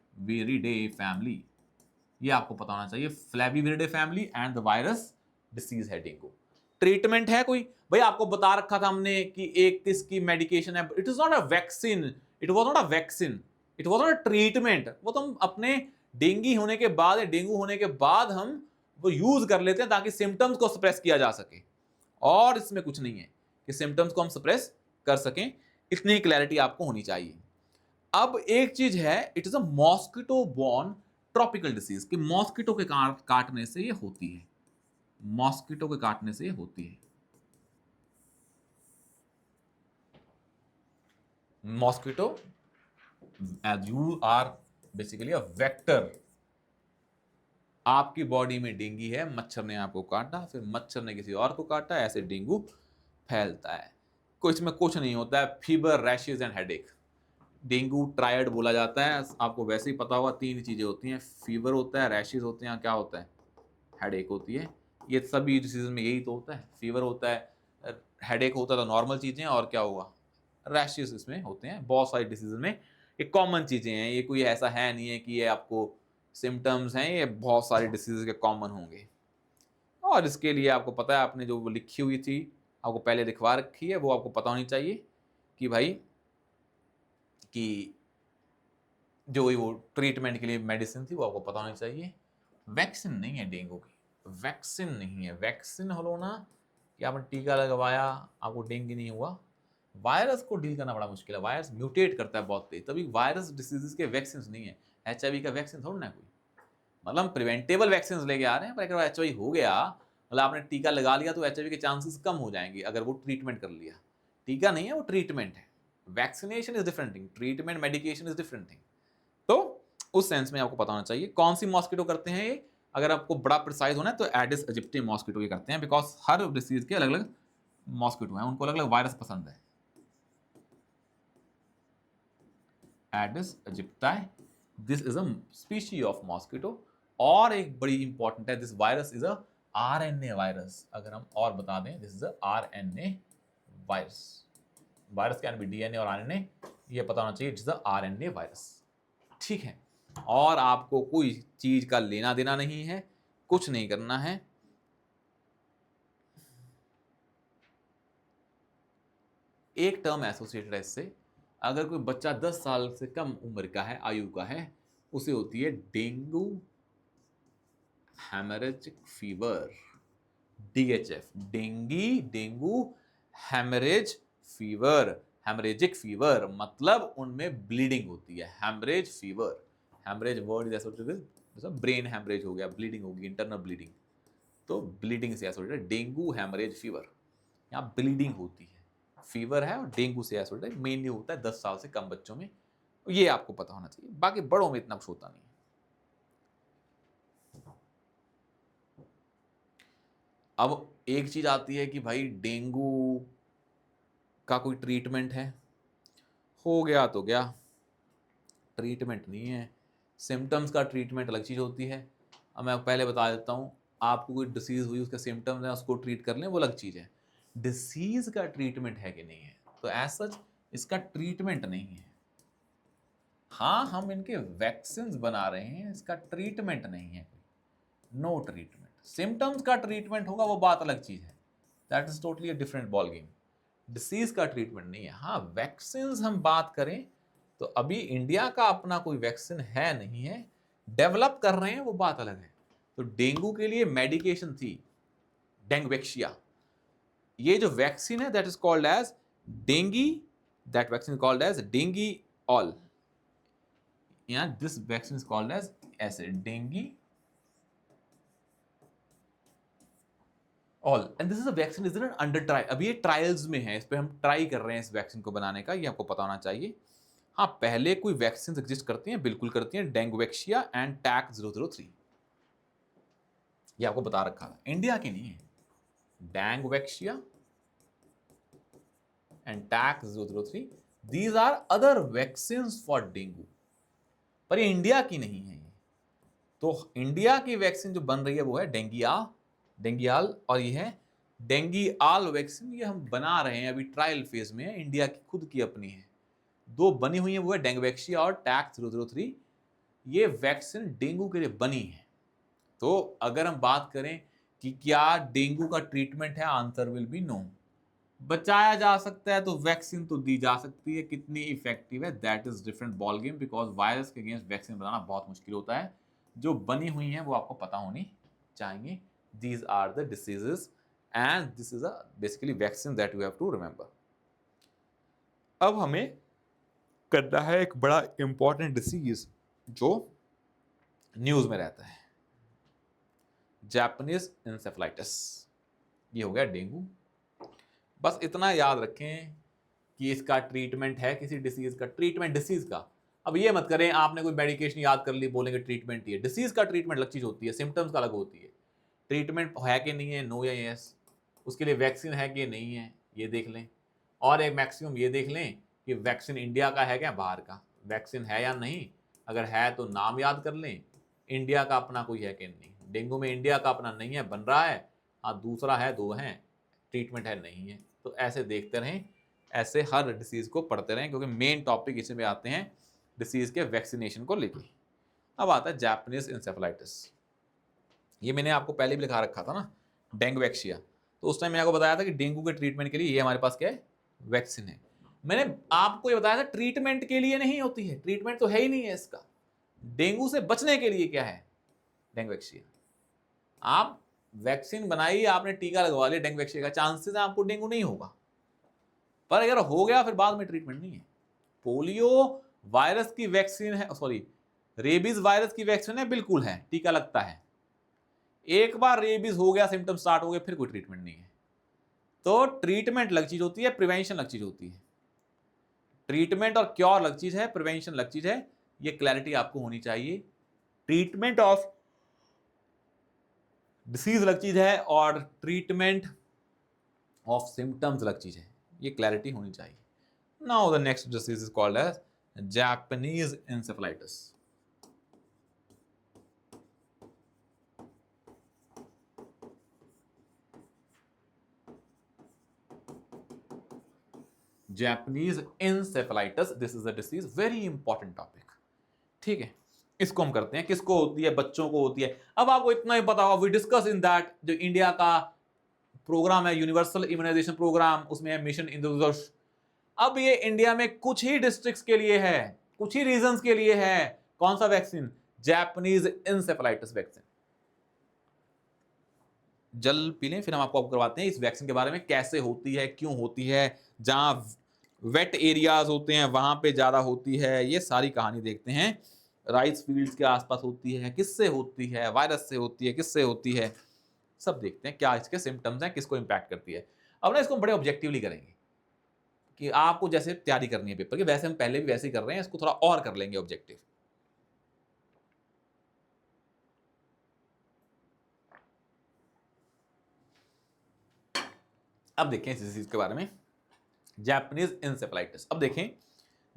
फैमिली, ये आपको पता होना चाहिए। Flaviviridae family and the virus disease है डेंगू। ट्रीटमेंट है कोई, भाई आपको बता रखा था हमने कि एक किसकी मेडिकेशन है, it is not a vaccine, it was not a vaccine, it was not a treatment. वो तो हम अपने डेंगी होने के बाद या डेंगू होने के बाद हम वो यूज कर लेते हैं ताकि सिम्टम्स को सप्रेस किया जा सके, और इसमें कुछ नहीं है कि सिम्टम्स को हम सप्रेस कर सकें। इतनी क्लैरिटी आपको होनी चाहिए। अब एक चीज है, it is a mosquito borne tropical disease, कि मॉस्किटो के काटने से ये होती है, मॉस्किटो के काटने से ये होती है। Mosquito, as you are basically a vector, आपकी बॉडी में डेंगी है, मच्छर ने आपको काटा, फिर मच्छर ने किसी और को काटा, ऐसे डेंगू फैलता है। कुछ में कुछ नहीं होता है, fever, rashes and headache. Dengue triad बोला जाता है, आपको वैसे ही पता होगा, 3 चीजें होती हैं, फीवर होता है, रैशेज होते हैं, क्या होता है, हेडेक होती है। ये सभी डिसीज में यही तो होता है, फीवर होता है, हेडेक होता है, तो नॉर्मल चीजें, और क्या होगा, रैशेज इसमें होते हैं। बहुत सारी डिसीज में ये कॉमन चीजें हैं, ये कोई ऐसा है नहीं है कि ये आपको सिम्टम्स हैं, ये बहुत सारी डिसीज के कॉमन होंगे। और इसके लिए आपको पता है, आपने जो वो लिखी हुई थी, आपको पहले लिखवा रखी है, वो आपको पता होनी चाहिए कि भाई कि जो वो ट्रीटमेंट के लिए मेडिसिन थी वो आपको पता होनी चाहिए। वैक्सीन नहीं है डेंगू की, वैक्सीन नहीं है। वैक्सीन हो ना कि आपने टीका लगवाया, आपको डेंगू नहीं हुआ। वायरस को डील करना बड़ा मुश्किल है, वायरस म्यूटेट करता है बहुत तेज, तभी वायरस डिसीजेस के वैक्सीन नहीं है। HIV का वैक्सीन थोड़ा ना कोई, मतलब प्रिवेंटेबल वैक्सीन लेके आ रहे हैं, पर अगर HIV हो गया, मतलब आपने टीका लगा लिया, तो HIV के चांसेस कम हो जाएंगे अगर वो ट्रीटमेंट कर लिया। टीका नहीं है, वो ट्रीटमेंट है। Vaccination is different thing, treatment medication is different thing. तो उस सेंस में आपको पता होना चाहिए कौन सी मॉस्किटो करते हैं ये। अगर आपको बड़ा प्रिसाइज होना है तो एडिस इजिप्टी मॉस्किटो ये करते हैं, बिकॉज हर डिसीज के अलग अलग मॉस्किटो हैं, उनको अलग अलग वायरस पसंद है। Aedes aegypti, this is a species of mosquito. और एक बड़ी इंपॉर्टेंट है, this virus is a RNA virus. अगर हम और बता दें, this is a RNA virus. Virus can be DNA और RNA, ये पता होना चाहिए, it is a RNA virus. ठीक है, और आपको कोई चीज का लेना देना नहीं है, कुछ नहीं करना है। एक टर्म एसोसिएटेड है इससे, अगर कोई बच्चा 10 साल से कम उम्र का है, आयु का है, उसे होती है dengue haemorrhagic fever. DHF, dengue haemorrhage fever, haemorrhagic fever मतलब उनमें ब्लीडिंग होती है, haemorrhage fever. Haemorrhage word is associated with brain haemorrhage हो गया, ब्लीडिंग होगी, इंटरनल ब्लीडिंग, तो ब्लीडिंग से एसोसिएटेड डेंगू हेमरेज फीवर, यहाँ ब्लीडिंग होती है, फीवर है और डेंगू से एसोसिएटेड मेनली होता है 10 साल से कम बच्चों में, ये आपको पता होना चाहिए, बाकी बड़ों में इतना कुछ होता नहीं है। अब एक चीज आती है कि भाई डेंगू का कोई ट्रीटमेंट है, हो गया तो गया, ट्रीटमेंट नहीं है। सिम्टम्स का ट्रीटमेंट अलग चीज होती है। अब मैं पहले बता देता हूँ, आपको कोई डिसीज हुई, उसके सिम्टम्स हैं, उसको ट्रीट कर लें, वो अलग चीज है। डिसीज का ट्रीटमेंट है कि नहीं है, तो एज सच इसका ट्रीटमेंट नहीं है। हाँ, हम इनके वैक्सीन बना रहे हैं, इसका ट्रीटमेंट नहीं है, नो ट्रीटमेंट। सिम्टम्स का ट्रीटमेंट होगा, वो बात अलग चीज है, that is totally a different ball game. Disease का ट्रीटमेंट नहीं है। हाँ, वैक्सीन हम बात करें तो अभी इंडिया का अपना कोई वैक्सीन है नहीं है, डेवलप कर रहे हैं, वो बात अलग है। तो डेंगू के लिए मेडिकेशन थी डेंगवेक्शिया, ये जो वैक्सीन है that is called as DengiAll, that vaccine called as DengiAll, या this vaccine is called as ऐसे DengiAll, and this is a vaccine is under trial, अभी ये ट्रायल्स में है, इस पे हम ट्राई कर रहे हैं इस वैक्सीन को बनाने का, ये आपको पता होना चाहिए। हाँ, पहले कोई वैक्सीन एग्जिस्ट करती हैं, बिल्कुल करती हैं, डेंगुवेक्शिया एंड टैक 003, ये आपको बता रखा था, इंडिया की नहीं है। Dengvaxia and TAK 003, these are other vaccine for dengue, पर ये इंडिया की नहीं है। तो इंडिया की वैक्सीन जो बन रही है वो है डेंगियाल, और ये है डेंगियाल वैक्सीन, ये हम बना रहे हैं, अभी ट्रायल फेज में है, इंडिया की खुद की अपनी है। दो बनी हुई है, वो है डेंगुवेक्शिया और टैक 003, ये वैक्सीन डेंगू के लिए बनी है। तो अगर हम बात करें कि क्या डेंगू का ट्रीटमेंट है, आंसर विल बी नो। बचाया जा सकता है तो वैक्सीन तो दी जा सकती है, कितनी इफेक्टिव है that is different ball game, because virus के अगेंस्ट वैक्सीन बनाना बहुत मुश्किल होता है। जो बनी हुई है वो आपको पता होनी चाहिए। These are the diseases and this is a basically vaccine that you have to remember. अब हमें करना है एक बड़ा इंपॉर्टेंट डिसीज जो न्यूज में रहता है, जापानीज इंसेफेलाइटिस, ये हो गया डेंगू। बस इतना याद रखें कि इसका ट्रीटमेंट है, किसी डिसीज का ट्रीटमेंट, डिसीज का। अब ये मत करें आपने कोई मेडिकेशन याद कर ली, बोलेंगे ट्रीटमेंट ही है। डिसीज का ट्रीटमेंट अलग चीज होती है, सिम्टम्स का अलग होती है। ट्रीटमेंट है कि नहीं है, नो या यस, उसके लिए वैक्सीन है कि नहीं है, ये देख लें। और एक मैक्सिमम ये देख लें कि वैक्सीन इंडिया का है क्या बाहर का, वैक्सीन है या नहीं, अगर है तो नाम याद कर लें, इंडिया का अपना कोई है कि नहीं। डेंगू में इंडिया का अपना नहीं है, बन रहा है, हाँ दूसरा है, दो हैं, ट्रीटमेंट है नहीं है। तो ऐसे देखते रहें, ऐसे हर डिसीज़ को पढ़ते रहें, क्योंकि मेन टॉपिक इसी में आते हैं डिसीज़ के वैक्सीनेशन को लेके। अब आता है जापानीज इंसेफेलाइटिस, ये मैंने आपको पहले भी लिखा रखा था ना, डेंगुवेक्शिया। तो उस टाइम मैंने आपको बताया था कि डेंगू के ट्रीटमेंट के लिए ये हमारे पास क्या है, वैक्सीन है। मैंने आपको ये बताया था ट्रीटमेंट के लिए नहीं होती है, ट्रीटमेंट तो है ही नहीं है इसका। डेंगू से बचने के लिए क्या है, डेंगुवेक्शिया। आप वैक्सीन बनाई, आपने टीका लगवा लिया डेंगुवेक्शिया का, चांसेस है आपको डेंगू नहीं होगा, पर अगर हो गया फिर बाद में ट्रीटमेंट नहीं है। पोलियो वायरस की वैक्सीन है, सॉरी रेबीज वायरस की वैक्सीन है, बिल्कुल है, टीका लगता है। एक बार रेबीज हो गया, सिम्टम स्टार्ट हो गए, फिर कोई ट्रीटमेंट नहीं है। तो ट्रीटमेंट अलग चीज होती है, प्रिवेंशन अलग चीज होती है। ट्रीटमेंट और क्योर अलग चीज है, प्रिवेंशन अलग चीज है, ये क्लैरिटी आपको होनी चाहिए। ट्रीटमेंट ऑफ डिसीज अलग चीज है और ट्रीटमेंट ऑफ सिम्टम्स अलग चीज है, ये क्लैरिटी होनी चाहिए। Now the next disease is called as Japanese encephalitis. Japanese encephalitis, this is a disease, very important topic। ठीक है, इसको हम करते हैं, किसको होती है, बच्चों को होती है। अब आपको इतना ही पता होगा, वी डिस्कस इन दैट, जो इंडिया का प्रोग्राम है यूनिवर्सल इम्यूनाइजेशन प्रोग्राम, उसमें है मिशन इंद्रधनुष। अब ये इंडिया में कुछ ही डिस्ट्रिक्ट्स के लिए है, कुछ ही रीजन्स के लिए है। कौन सा वैक्सीन, जापानीज इंसेफेलाइटिस वैक्सीन। जल पी लें, फिर हम आपको करवाते हैं इस वैक्सीन के बारे में, कैसे होती है, क्यों होती है, जहाँ वेट एरियाज होते हैं वहां पे ज्यादा होती है, ये सारी कहानी देखते हैं। राइस फील्ड्स के आसपास होती है, किससे होती है, वायरस से होती है, किससे होती है, सब देखते हैं, क्या इसके सिम्टम्स हैं, किसको इंपैक्ट करती है। अब ना इसको हम बड़े ऑब्जेक्टिवली करेंगे कि आपको जैसे तैयारी करनी है पेपर की, वैसे हम पहले भी वैसे ही कर रहे हैं, इसको थोड़ा और कर लेंगे ऑब्जेक्टिव। अब देखें इस डिसीज के बारे में, जापानीज इंसेफेलाइटिस। अब देखें,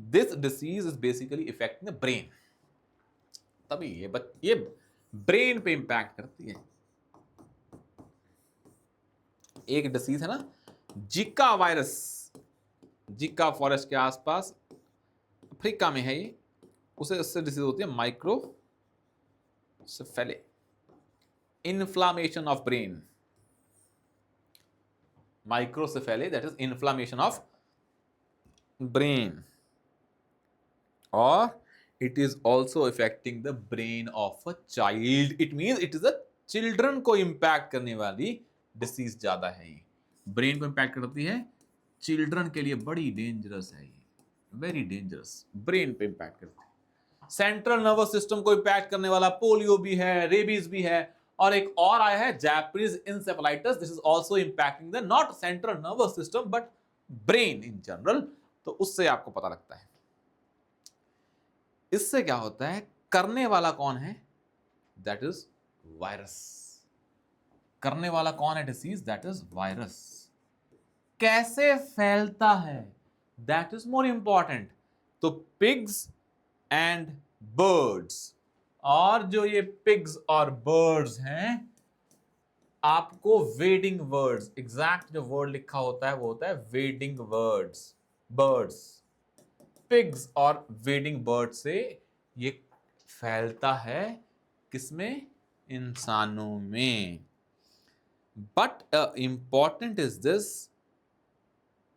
this disease is basically affecting the brain. तभी ये ब्रेन पे इंपैक्ट करती है। एक डिसीज है ना, जिका वायरस, जिका फॉरेस्ट के आसपास अफ्रीका में है ये, उससे डिसीज होती है microcephaly, inflammation of brain, microcephaly, that is inflammation of brain, और it is also affecting the brain of a child. It means it is a children को impact करने वाली डिसीज ज्यादा है। ये ब्रेन को इम्पैक्ट करती है, चिल्ड्रन के लिए बड़ी डेंजरस है ये, वेरी डेंजरस, ब्रेन पे इम्पैक्ट करती है। सेंट्रल नर्वस सिस्टम को इम्पैक्ट करने वाला पोलियो भी है, रेबीज भी है, और एक और आया है Japanese encephalitis. This is also impacting the not central nervous system but brain in general. तो उससे आपको पता लगता है इससे क्या होता है, करने वाला कौन है, दैट इज वायरस। करने वाला कौन है डिसीज, दैट इज वायरस। कैसे फैलता है, दैट इज मोर इंपॉर्टेंट। तो पिग्स एंड बर्ड्स, और जो ये पिग्स और बर्ड्स हैं, आपको वेडिंग वर्ड्स, एग्जैक्ट जो वर्ड लिखा होता है वो होता है वेडिंग वर्ड्स, बर्ड्स, पिग्स और वेडिंग बर्ड से ये फैलता है, किसमें, इंसानों में। बट इंपॉर्टेंट इज दिस,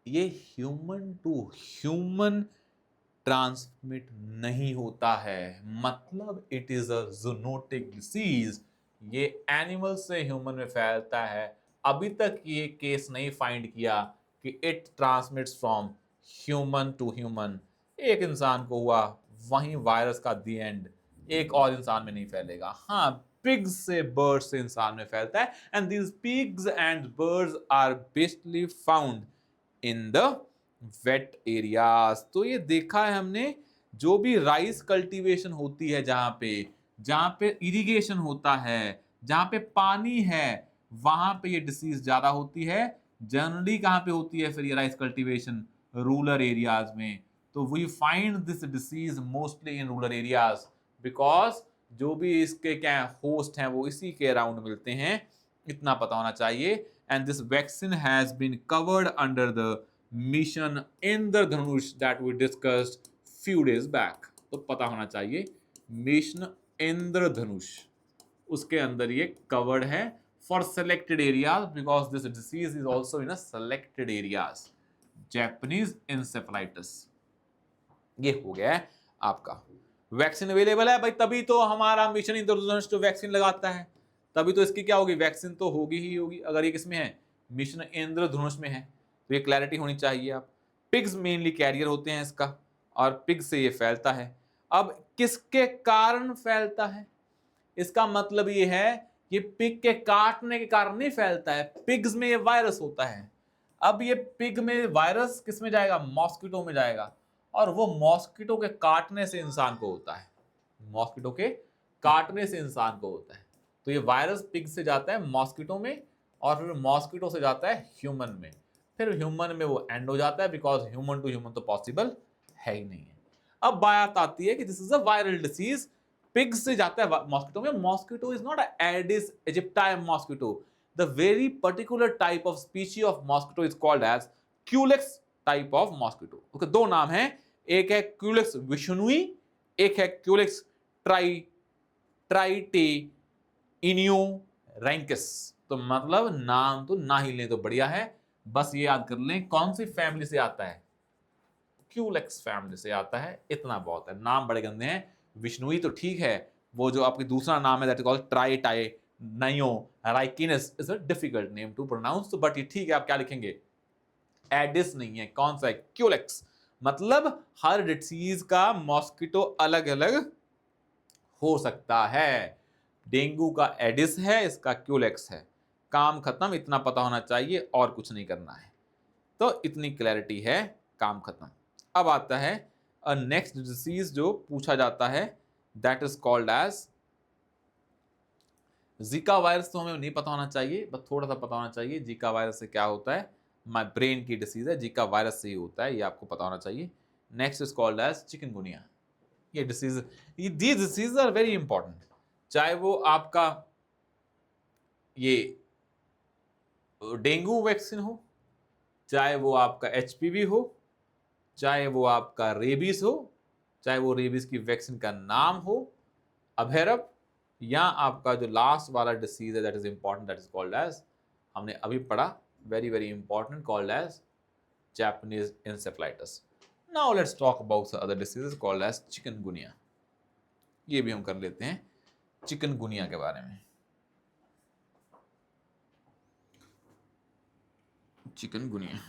ये ह्यूमन टू ह्यूमन ट्रांसमिट नहीं होता है, मतलब it is a zoonotic disease. ये एनिमल से ह्यूमन में फैलता है। अभी तक ये केस नहीं फाइंड किया कि it transmits from human to human. एक इंसान को हुआ, वहीं वायरस का दी एंड, एक और इंसान में नहीं फैलेगा। हाँ, पिग्स से, बर्ड्स से इंसान में फैलता है, and these pigs and birds are basically found in the wet areas. तो ये देखा है हमने, जो भी राइस कल्टीवेशन होती है, जहां पे इरिगेशन होता है, जहां पे पानी है, वहां पे ये डिसीज ज्यादा होती है। जनरली कहां पे होती है फिर ये राइस कल्टीवेशन, रूरल एरियाज में। तो we find this disease mostly in rural areas, because जो भी इसके क्या होस्ट हैं वो इसी के अराउंड मिलते हैं। इतना पता होना चाहिए। And this vaccine has been covered under the mission Indradhanush that we discussed few days back. तो पता होना चाहिए, मिशन इंद्रधनुष, उसके अंदर ये कवर्ड है for selected areas, because this disease is also in a selected areas. Japanese encephalitis, ये हो गया है आपका। वैक्सीन अवेलेबल है भाई, तभी तो हमारा मिशन इंद्रधनुष जो वैक्सीन लगाता है, तभी तो इसकी क्या होगी, वैक्सीन तो होगी ही होगी। अगर ये किसमें है, मिशन इंद्रधनुष में है, तो ये क्लैरिटी होनी चाहिए। आप पिग्स मेनली कैरियर होते हैं इसका, और पिग से ये फैलता है। अब किसके कारण फैलता है, इसका मतलब ये है कि पिग के काटने के कारण नहीं फैलता है, पिग्स में ये वायरस होता है। अब ये पिग में वायरस किस में जाएगा, मॉस्किटो में जाएगा, और वो मॉस्किटो के काटने से इंसान को होता है, मॉस्किटो के काटने से इंसान को होता है। तो ये वायरस पिग से जाता है मॉस्किटो में, और फिर मॉस्किटो से जाता है ह्यूमन में, फिर ह्यूमन में वो एंड हो जाता है, बिकॉज ह्यूमन टू ह्यूमन तो पॉसिबल है ही नहीं है। अब बात आती है कि this is a viral disease, pig से जाता है मॉस्किटो में। Mosquito is not a Aedes aegypti mosquito, the very particular type of species of mosquito is called as Culex type of mosquito. उसके दो नाम हैं, एक है क्यूलेक्स विशुनुई, एक है क्यूलेक्स ट्राइटेइनियो रैंकिस। तो मतलब नाम तो ना ही लें तो बढ़िया है, बस ये याद कर लें कौन सी फैमिली से आता है, क्यूलेक्स फैमिली से आता है, इतना बहुत है। नाम बड़े गंदे हैं, विष्णुई तो ठीक है, वो जो आपकी दूसरा नाम है that is called tritaeniorhynchus is a difficult name to pronounce, but ये ठीक है। आप क्या लिखेंगे? एडिस नहीं है, कौन सा है? क्यूलेक्स। मतलब हर डिसीज का मॉस्किटो अलग अलग हो सकता है। डेंगू का एडिस है, इसका क्यूलेक्स है। काम खत्म, इतना पता होना चाहिए और कुछ नहीं करना है। तो इतनी क्लैरिटी है, काम खत्म। अब आता है नेक्स्ट डिसीज जो पूछा जाता है, that is called as Zika virus. तो हमें नहीं पता होना चाहिए, बस थोड़ा सा पता होना चाहिए जीका वायरस से क्या होता है। माय ब्रेन की डिसीज है, जीका वायरस से ही होता है, ये आपको पता होना चाहिए। Next is called as chikungunya. ये disease, these disease are very important. चाहे वो आपका ये डेंगू वैक्सीन हो, चाहे वो आपका एचपीवी हो, चाहे वो आपका रेबीज हो, चाहे वो रेबीज की वैक्सीन का नाम हो अभेरब, या आपका जो लास्ट वाला डिसीज है that is important, that is called as, हमने अभी पढ़ा, very very important, called as Japanese encephalitis. Now let's talk about other diseases called as chikungunya. ये भी हम कर लेते हैं चिकनगुनिया के बारे में। चिकनगुनिया,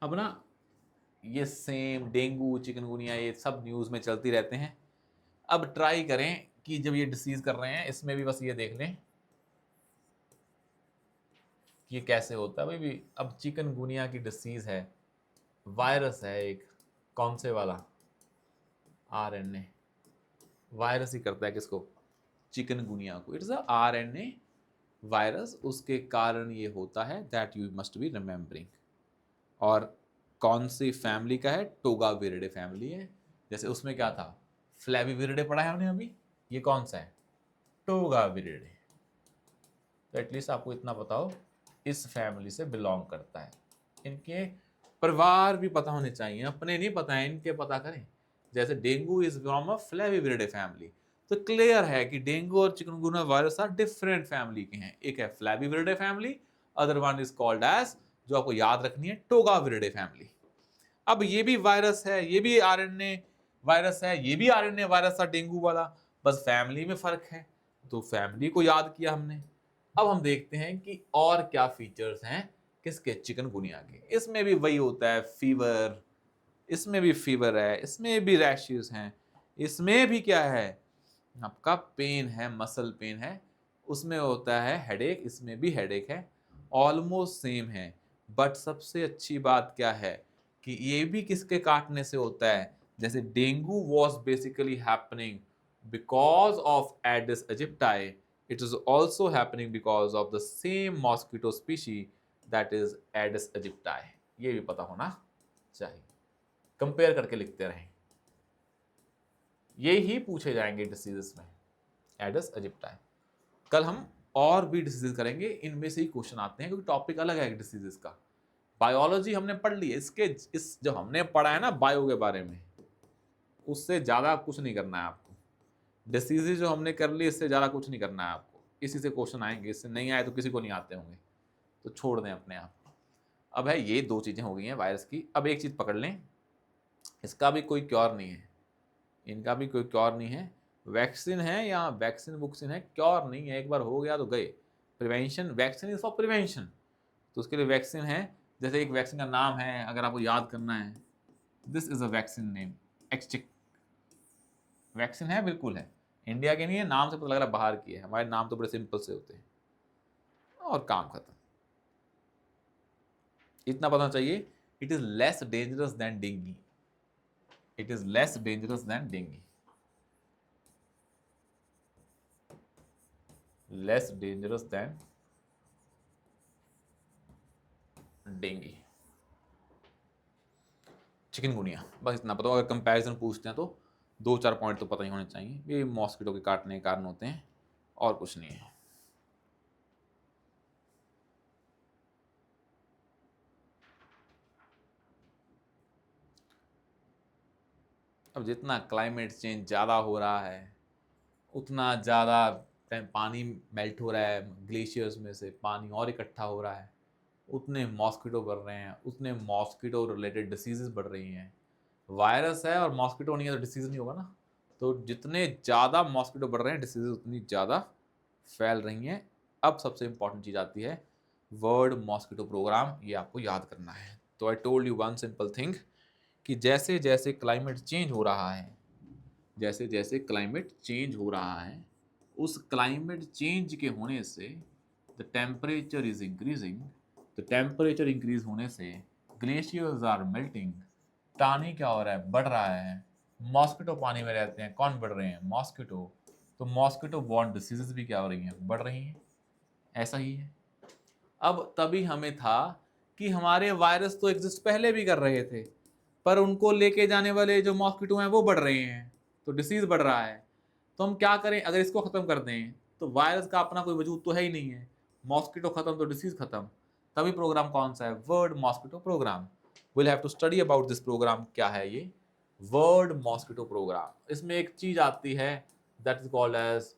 अब ना ये सेम डेंगू चिकनगुनिया ये सब न्यूज़ में चलती रहते हैं। अब ट्राई करें कि जब ये डिसीज़ कर रहे हैं, इसमें भी बस ये देख लें कि ये कैसे होता है। भाई भी अब चिकनगुनिया की डिसीज़ है, वायरस है एक, कौन से वाला? आरएनए वायरस ही करता है किसको? चिकनगुनिया को। इट्स अ आरएनए वायरस, उसके कारण ये होता है, that you must be remembering. और कौन सी फैमिली का है? टोगाविरिडे फैमिली है। जैसे उसमें क्या था, फ्लैविविरिडे पढ़ा है हमने अभी, ये कौन सा है? टोगाविरिडे। तो एटलीस्ट आपको इतना पता हो, इस फैमिली से बिलोंग करता है। इनके परिवार भी पता होने चाहिए, अपने नहीं पता है, इनके पता करें। जैसे dengue is from a flaviviridae family, तो क्लियर है कि डेंगू और chikungunya virus are different family के हैं। एक है flaviviridae family, other one is called as, जो आपको याद रखनी है, टोगाविरिडे फैमिली। अब ये भी वायरस है, ये भी आरएनए वायरस है, ये भी आरएनए वायरस था डेंगू वाला, बस फैमिली में फर्क है। तो फैमिली को याद किया हमने। अब हम देखते हैं कि और क्या फीचर्स हैं किसके? चिकनगुनिया के। इसमें भी वही होता है, फीवर, इसमें भी फीवर है, इसमें भी रैशेस हैं, इसमें भी क्या है आपका पेन है, मसल पेन है, उसमें होता है हेडेक, इसमें भी हेडेक है, ऑलमोस्ट सेम है। बट सबसे अच्छी बात क्या है कि ये भी किसके काटने से होता है? जैसे dengue was basically happening because of Aedes aegypti, it is also happening because of the same mosquito species that is Aedes aegypti. ये भी पता होना चाहिए, कंपेयर करके लिखते रहें। ये ही पूछे जाएंगे डिसीजेस में, एडिस एजिप्टाई। कल हम और भी डिसीजेस करेंगे, इनमें से ही क्वेश्चन आते हैं क्योंकि टॉपिक अलग है डिसीजेस का। बायोलॉजी हमने पढ़ ली है, इसके इस जो हमने पढ़ा है ना बायो के बारे में, उससे ज़्यादा कुछ नहीं करना है आपको। डिसीजेज जो हमने कर ली, इससे ज़्यादा कुछ नहीं करना है आपको। इसी से क्वेश्चन आएंगे, इससे नहीं आए तो किसी को नहीं आते होंगे, तो छोड़ दें अपने आप। अब है ये दो चीज़ें हो गई हैं वायरस की। अब एक चीज़ पकड़ लें, इसका भी कोई क्योर नहीं है, इनका भी कोई क्योर नहीं है। वैक्सीन है या वैक्सीन वुक्सीन है, क्योर नहीं है, एक बार हो गया तो गए। Prevention, vaccine is for prevention, तो उसके लिए वैक्सीन है। जैसे एक वैक्सीन का नाम है, अगर आपको याद करना है, this is a vaccine name, Ixchiq vaccine है, बिल्कुल है। इंडिया के नहीं है, नाम से पता लग रहा है बाहर की है, हमारे नाम तो बड़े सिंपल से होते हैं। और काम खत्म, इतना पता चाहिए, it is less dangerous than dinghy, it is less dangerous than dinghy, less dangerous than dinghy. Chikungunya, बस इतना पता हो। अगर कंपैरिजन पूछते हैं तो दो चार पॉइंट तो पता ही होने चाहिए, ये मॉस्किटो के काटने के कारण होते हैं और कुछ नहीं है। अब जितना क्लाइमेट चेंज ज़्यादा हो रहा है, उतना ज़्यादा पानी मेल्ट हो रहा है, ग्लेशियर्स में से पानी और इकट्ठा हो रहा है, उतने मॉस्किटो बढ़ रहे हैं, उतने मॉस्किटो रिलेटेड डिसीजेस बढ़ रही हैं। वायरस है और मॉस्किटो नहीं है तो डिसीज नहीं होगा ना। तो जितने ज़्यादा मॉस्किटो बढ़ रहे हैं डिसीज उतनी ज़्यादा फैल रही हैं। अब सबसे इंपॉर्टेंट चीज़ आती है वर्ल्ड मॉस्किटो प्रोग्राम, ये आपको याद करना है। तो I told you one simple thing कि जैसे जैसे क्लाइमेट चेंज हो रहा है, जैसे जैसे क्लाइमेट चेंज हो रहा है, उस क्लाइमेट चेंज के होने से the temperature is increasing, the temperature increase होने से ग्लेशियर्स आर मेल्टिंग, पानी क्या हो रहा है, बढ़ रहा है। मॉस्किटो पानी में रहते हैं, कौन बढ़ रहे हैं, मॉस्किटो। तो मॉस्किटो बॉर्न डिसीजेस भी क्या हो रही हैं, बढ़ रही हैं। ऐसा ही है। अब तभी हमें था कि हमारे वायरस तो एग्जिस्ट पहले भी कर रहे थे, पर उनको लेके जाने वाले जो मॉस्किटो हैं वो बढ़ रहे हैं, तो डिसीज बढ़ रहा है। तो हम क्या करें, अगर इसको खत्म कर दें तो वायरस का अपना कोई वजूद तो है ही नहीं है, मॉस्किटो खत्म तो डिसीज खत्म। तभी प्रोग्राम कौन सा है, world mosquito programme. Will have to study about this programme. क्या है ये वर्ल्ड मॉस्किटो प्रोग्राम? इसमें एक चीज आती है that is called as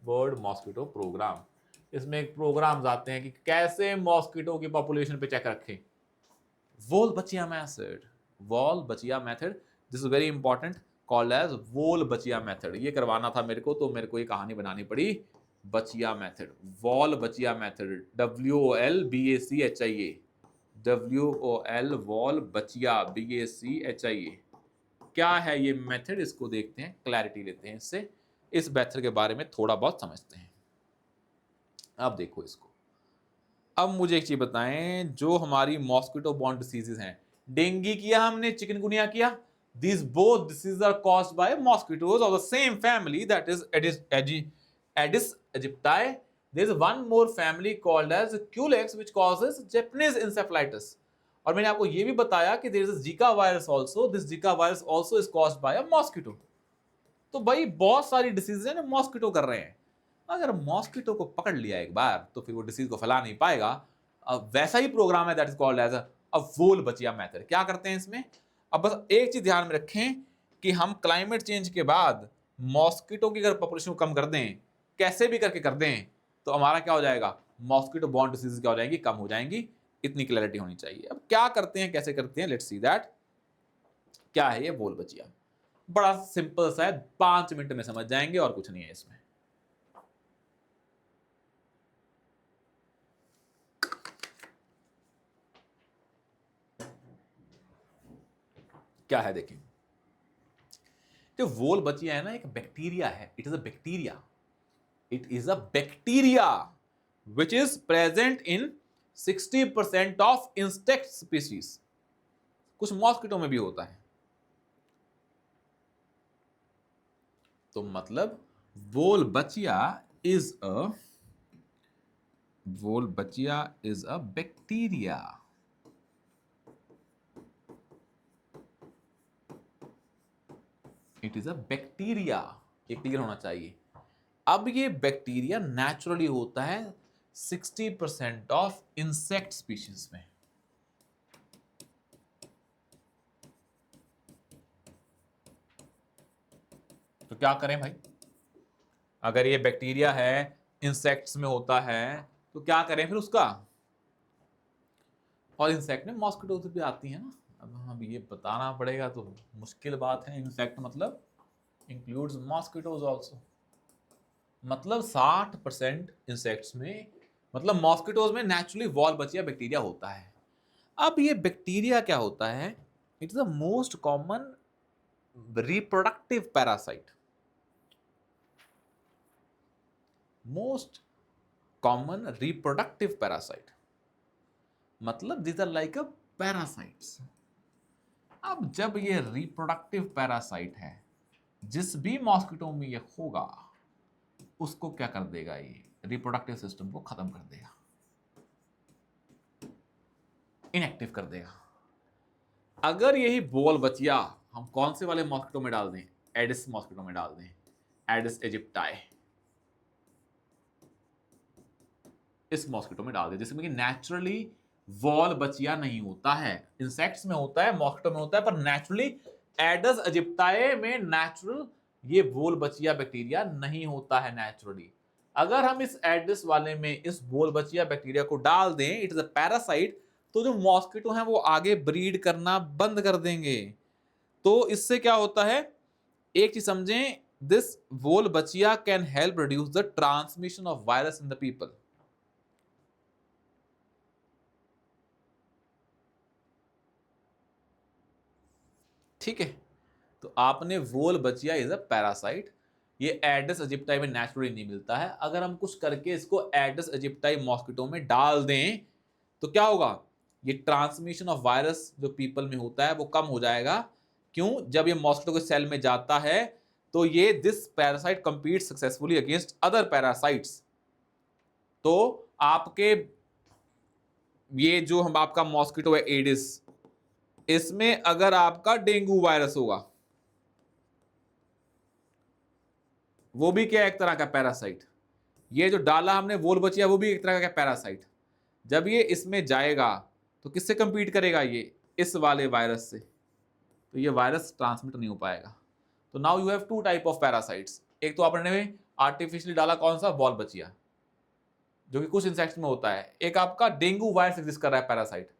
world mosquito programme. इसमें एक प्रोग्राम्स आते हैं कि कैसे मॉस्किटो की पॉपुलेशन पे चेक रखें। Wolbachia method, Wolbachia method, this is very important, called as Wolbachia method. ये करवाना था मेरे को, तो मेरे को ये कहानी बनानी पड़ी, बचिया method, Wolbachia method, WOLBACHIA, WOL Wolbachia BACHIA। क्या है ये मेथड, इसको देखते हैं, क्लैरिटी लेते हैं इससे, इस मेथड के बारे में थोड़ा बहुत समझते हैं। अब देखो इसको, अब मुझे एक चीज बताएं, जो हमारी मॉस्किटो बॉर्न डिसीजेज हैं, डेंगू किया हमने, चिकनगुनिया किया, these both diseases are caused by mosquitoes of the same family, that is Aedes aegypti. There is one more family called as Culex which causes Japanese encephalitis. और मैंने आपको ये भी बताया कि there is a Zika virus also. This Zika virus also is caused by a mosquito. तो भाई बहुत सारी डिसीज है ना मॉस्किटो कर रहे हैं। अगर मॉस्किटो को पकड़ लिया एक बार तो फिर वो डिसीज को फैला नहीं पाएगा। अब वैसा ही प्रोग्राम है that is called as a Wolbachia method. क्या करते हैं इसमें, अब बस एक चीज ध्यान में रखें कि हम क्लाइमेट चेंज के बाद मॉस्किटो की अगर पॉपुलेशन को कम कर दें, कैसे भी करके कर दें, तो हमारा क्या हो जाएगा, मॉस्किटो बॉर्न डिसीज क्या हो जाएंगी, कम हो जाएंगी। इतनी क्लैरिटी होनी चाहिए। अब क्या करते हैं, कैसे करते हैं, लेट्स सी दैट। क्या है ये वोल-बचिया, बड़ा सिंपल सा है, 5 मिनट में समझ जाएंगे और कुछ नहीं है इसमें। क्या है देखिए, जो वोल-बचिया है ना, एक बैक्टीरिया है, it is a bacteria, it is a bacteria which is present in 60% of insect species. कुछ मॉस्किटो में भी होता है। तो मतलब Wolbachia is a bacteria. It is a bacteria, ये क्लियर होना चाहिए। अब ये बैक्टीरिया नेचुरली होता है 60% ऑफ इंसेक्ट स्पीशीज में। तो क्या करें भाई, अगर ये बैक्टीरिया है, इंसेक्ट्स में होता है, तो क्या करें फिर उसका। और इंसेक्ट में मॉस्किटोज भी आती है ना। अब ये बताना पड़ेगा तो मुश्किल बात है। इंसेक्ट मतलब इंक्लूड्स मॉस्किटोज आल्सो। मतलब 60% इंसेक्ट्स में, मतलब मॉस्किटोज में नेचुरली वोल-बचिया बैक्टीरिया होता है। अब ये बैक्टीरिया क्या होता है, it is the most common reproductive parasite, most common reproductive parasite, मतलब these are like a parasites. अब जब ये रिप्रोडक्टिव पैरासाइट है, जिस भी मॉस्किटो में ये होगा, उसको क्या कर देगा, ये रिप्रोडक्टिव सिस्टम को खत्म कर देगा, इनएक्टिव कर देगा। अगर यही वोल-बचिया हम कौन से वाले मॉस्किटो में डाल दें, एडिस मॉस्किटो में डाल दें, एडिस एजिप्टाई, इस मॉस्किटो में डाल दें, जिसमें कि नेचुरली वोल-बचिया नहीं होता है। इंसेक्ट्स में होता है, मॉस्किटो में होता है, पर नेचुरली एडिस एजिप्टाई में नेचुरल ये वोल-बचिया बैक्टीरिया नहीं होता है नेचुरली। अगर हम इस एडिस वाले में इस वोल-बचिया बैक्टीरिया को डाल दें, इट इज अ पैरासाइट, तो जो मॉस्किटो हैं वो आगे ब्रीड करना बंद कर देंगे। तो इससे क्या होता है, एक चीज समझें, दिस वोल बचिया can help reduce the transmission of virus in the people. ठीक है, तो आपने वोल बचिया इज अ पैरासाइट, ये एडिस इजिप्टाई में नेचुरली नहीं मिलता है। अगर हम कुछ करके इसको एडिस इजिप्टाई मॉस्किटो में डाल दें तो क्या होगा, ये ट्रांसमिशन ऑफ वायरस जो पीपल में होता है वो कम हो जाएगा। क्यों, जब ये मॉस्किटो के सेल में जाता है तो ये this parasite compete successfully against other parasites. तो आपके ये जो हम आपका मॉस्किटो है एडिस, इसमें अगर आपका डेंगू वायरस होगा, वो भी क्या एक तरह का पैरासाइट, ये जो डाला हमने वोल बचिया वो भी एक तरह का पैरासाइट। जब ये इसमें जाएगा तो किससे कंपीट करेगा, ये इस वाले वायरस से, तो ये वायरस ट्रांसमिट नहीं हो पाएगा। तो now you have to type of parasites. एक तो आपने आर्टिफिशियली डाला कौन सा, वॉल बचिया, जो कि कुछ इंसेक्ट्स में होता है। एक आपका डेंगू वायरस एग्जिस्ट कर रहा है पैरासाइट।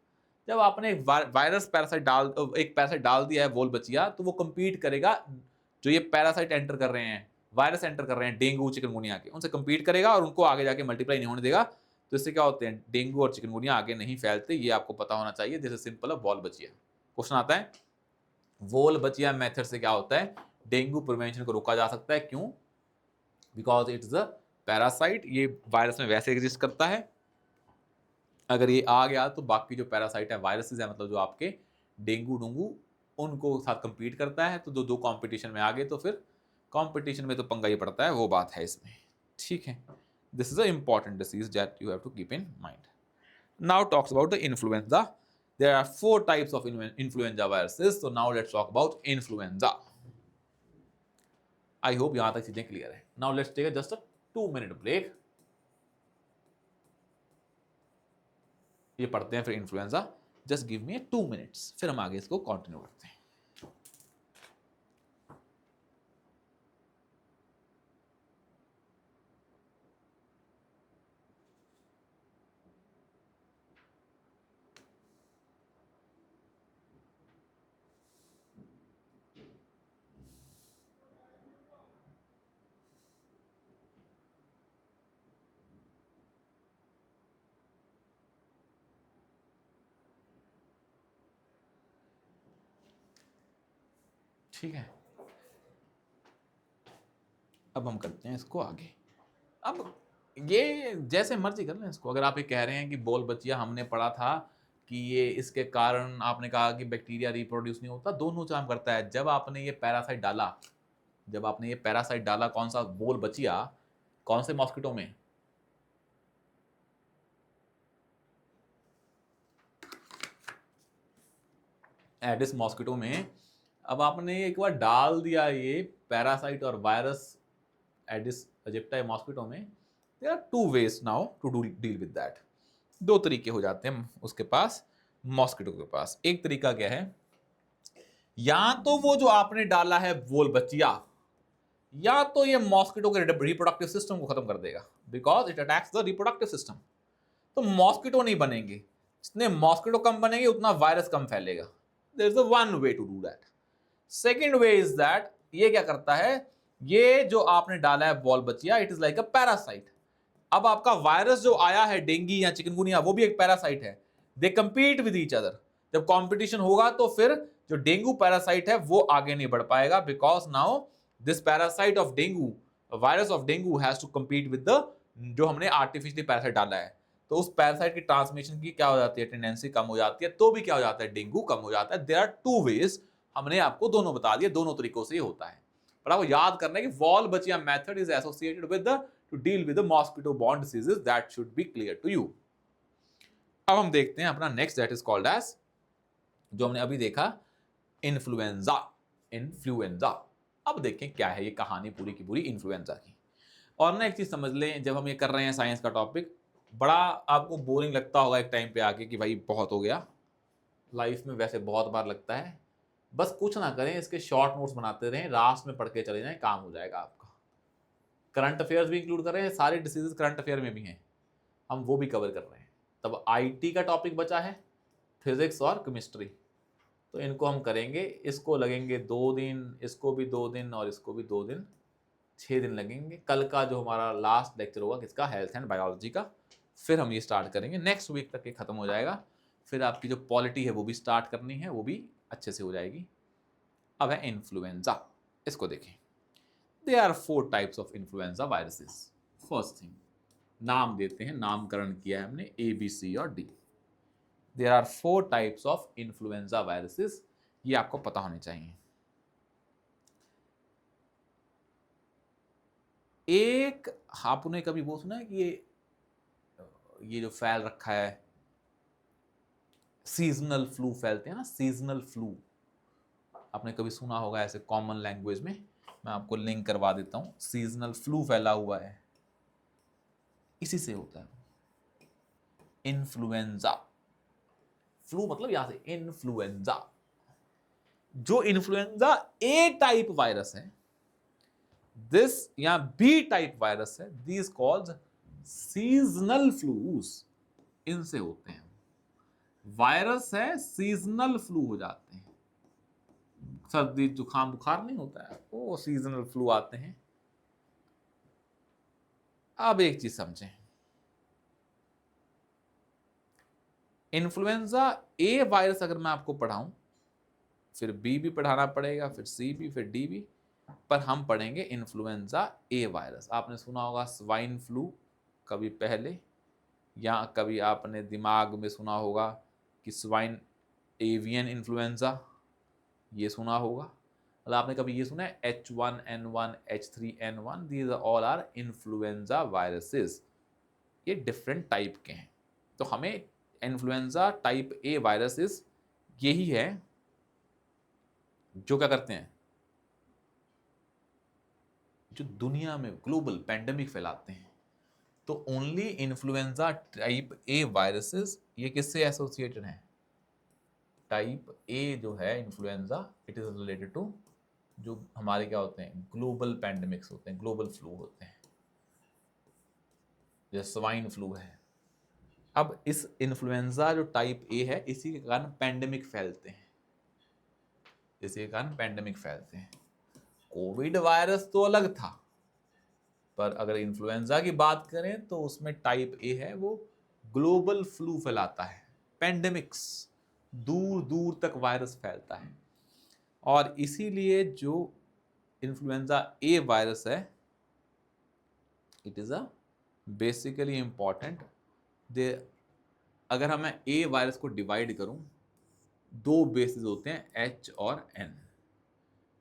जब आपने वायरस पैरासाइट एक पैरासाइट डाल दिया है वोल बचिया, तो वो कंपीट करेगा, जो ये पैरासाइट एंटर कर रहे हैं, वायरस एंटर कर रहे हैं डेंगू चिकनगुनिया के, उनसे कंपीट करेगा और उनको आगे जाके मल्टीप्लाई नहीं होने देगा। तो इससे क्या होते हैं, डेंगू और चिकनगुनिया आगे नहीं फैलते। ये आपको पता होना चाहिए। This is simple of wall बचिया। क्वेश्चन आता है, वोल बचिया मेथड से क्या होता है, डेंगू प्रिवेंशन को रोका जा सकता है। क्यों, because it is a parasite, ये वायरस में वैसे एग्जिस्ट करता है। अगर ये आ गया तो बाकी जो पैरासाइट है, वायरसेस है, मतलब जो आपके डेंगू डूंगू, उनको साथ कंपीट करता है। तो जो दो कंपटीशन में आ गए तो फिर कंपटीशन में तो पंगा ही पड़ता है, वो बात है इसमें। ठीक है, this is a important disease that you have to keep in mind. Now talks about the influenza. There are 4 types of influenza viruses. तो now let's talk about influenza. I hope यहां तक चीजें क्लियर है। Now let's take just a 2 minute break. ये पढ़ते हैं फिर influenza. Just give me 2 minutes, फिर हम आगे इसको कंटिन्यू करते हैं। ठीक है, अब हम करते हैं इसको आगे। अब ये जैसे मर्जी कर लें इसको। अगर आप ये कह रहे हैं कि बोल बचिया हमने पढ़ा था कि ये इसके कारण, आपने कहा कि बैक्टीरिया रिप्रोड्यूस नहीं होता, दोनों काम करता है। जब आपने ये पैरासाइट डाला, जब आपने ये पैरासाइट डाला, कौन सा, बोल बचिया, कौन से मॉस्किटो में, एडिस मॉस्किटो में। अब आपने एक बार डाल दिया ये पैरासाइट और वायरस एडिस इजिप्टाई मॉस्किटो में, there are 2 ways now to deal with that. 2 तरीके हो जाते हैं उसके पास, मॉस्किटो के पास। एक तरीका क्या है, या तो वो जो आपने डाला है वोल बचिया, या तो ये मॉस्किटो के रिप्रोडक्टिव सिस्टम को खत्म कर देगा, because it attacks the reproductive system. तो मॉस्किटो नहीं बनेंगे, जितने मॉस्किटो कम बनेंगे उतना वायरस कम फैलेगा। There is one way to do that. Second way is that, ये क्या करता है, ये जो आपने डाला है वॉल बचिया, it is like a parasite. अब आपका वायरस जो आया है डेंगी या चिकनगुनिया, वो भी एक पैरासाइट है। दे कंपीट विद ईच अदर। जब कंपटीशन होगा तो फिर जो डेंगू पैरासाइट है वो आगे नहीं बढ़ पाएगा, because now this parasite of dengue, virus of dengue has to compete with the जो हमने आर्टिफिशियली पैरासाइट डाला है। तो उस पैरासाइट की ट्रांसमिशन की क्या हो जाती है, टेंडेंसी कम हो जाती है, तो भी क्या हो जाता है, डेंगू कम हो जाता है। देयर आर 2 वेज, हमने आपको दोनों बता दिए, दोनों तरीकों से होता है। पर आपको याद करना है कि वॉल बचिया method is associated with the to deal with the mosquito borne diseases, that should be clear to you। अब हम देखते हैं अपना next, that is called as, जो हमने अभी देखा, इन्फ्लुएंजा। इन्फ्लुएंजा, अब देखें क्या है ये कहानी पूरी की पूरी इन्फ्लुएंजा की। और ना एक चीज समझ लें, जब हम ये कर रहे हैं साइंस का टॉपिक, बड़ा आपको बोरिंग लगता होगा एक टाइम पे आके कि भाई बहुत हो गया। लाइफ में वैसे बहुत बार लगता है। बस कुछ ना करें, इसके शॉर्ट नोट्स बनाते रहें, लास्ट में पढ़ के चले जाएं, काम हो जाएगा आपका। करंट अफेयर्स भी इंक्लूड कर रहे हैं, सारे डिसीजेस करंट अफेयर में भी हैं, हम वो भी कवर कर रहे हैं। तब आईटी का टॉपिक बचा है, फिजिक्स और केमिस्ट्री। तो इनको हम करेंगे, इसको लगेंगे 2 दिन, इसको भी 2 दिन और इसको भी 2 दिन, 6 दिन लगेंगे। कल का जो हमारा लास्ट लेक्चर होगा किसका, हेल्थ एंड बायोलॉजी का, फिर हम ये स्टार्ट करेंगे। नेक्स्ट वीक तक ये खत्म हो जाएगा। फिर आपकी जो पॉलिटी है वो भी स्टार्ट करनी है, वो भी अच्छे से हो जाएगी। अब है इन्फ्लुएंजा, इसको देखें। There are 4 types of influenza viruses. First thing, नाम देते हैं, नामकरण किया है हमने A, B, C और D. There are 4 types of influenza viruses. ये आपको पता होने चाहिए। एक, आपने कभी वो सुना है कि ये जो फैल रखा है, सीजनल फ्लू फैलते हैं ना, सीजनल फ्लू, आपने कभी सुना होगा ऐसे कॉमन लैंग्वेज में। मैं आपको लिंक करवा देता हूं। सीजनल फ्लू फैला हुआ है, इसी से होता है इन्फ्लुएंजा। फ्लू मतलब यहां से इन्फ्लुएंजा। जो इन्फ्लुएंजा ए टाइप वायरस है, दिस या बी टाइप वायरस है, दिस कॉल्ड सीजनल फ्लूज, इनसे होते हैं। वायरस है, सीजनल फ्लू हो जाते हैं। सर्दी जुकाम बुखार नहीं होता है, वो सीजनल फ्लू आते हैं। अब एक चीज समझें, इन्फ्लुएंजा ए वायरस अगर मैं आपको पढ़ाऊं, फिर बी भी पढ़ाना पड़ेगा, फिर सी भी, फिर डी भी, पर हम पढ़ेंगे इन्फ्लुएंजा ए वायरस। आपने सुना होगा स्वाइन फ्लू कभी पहले, या कभी आपने दिमाग में सुना होगा कि स्वाइन एवियन इन्फ्लुएंजा, ये सुना होगा। मतलब आपने कभी ये सुना है H1N1, H3N1, these all are influenza viruses. ये डिफरेंट टाइप के हैं। तो हमें इन्फ्लुएंजा टाइप ए वायरसेस यही है जो क्या करते हैं, जो दुनिया में ग्लोबल पैंडेमिक फैलाते हैं। तो only influenza type A viruses, ये किससे एसोसिएटेड हैं, टाइप ए जो है influenza, it is related to जो हमारे क्या होते हैं, ग्लोबल पैंडेमिक्स होते हैं, ग्लोबल फ्लू होते हैं, जैसे स्वाइन फ्लू है। अब इस इन्फ्लुएंजा जो टाइप ए है, इसी के कारण पैंडेमिक फैलते हैं, इसी के कारण पैंडेमिक फैलते हैं। कोविड वायरस तो अलग था, पर अगर इन्फ्लुएंजा की बात करें तो उसमें टाइप ए है, वो ग्लोबल फ्लू फैलाता है, पैंडेमिक्स, दूर दूर तक वायरस फैलता है। और इसीलिए जो इन्फ्लुएंजा ए वायरस है, it is a basically important. दे अगर हम ए वायरस को डिवाइड करूं, 2 बेसिस होते हैं, एच और एन।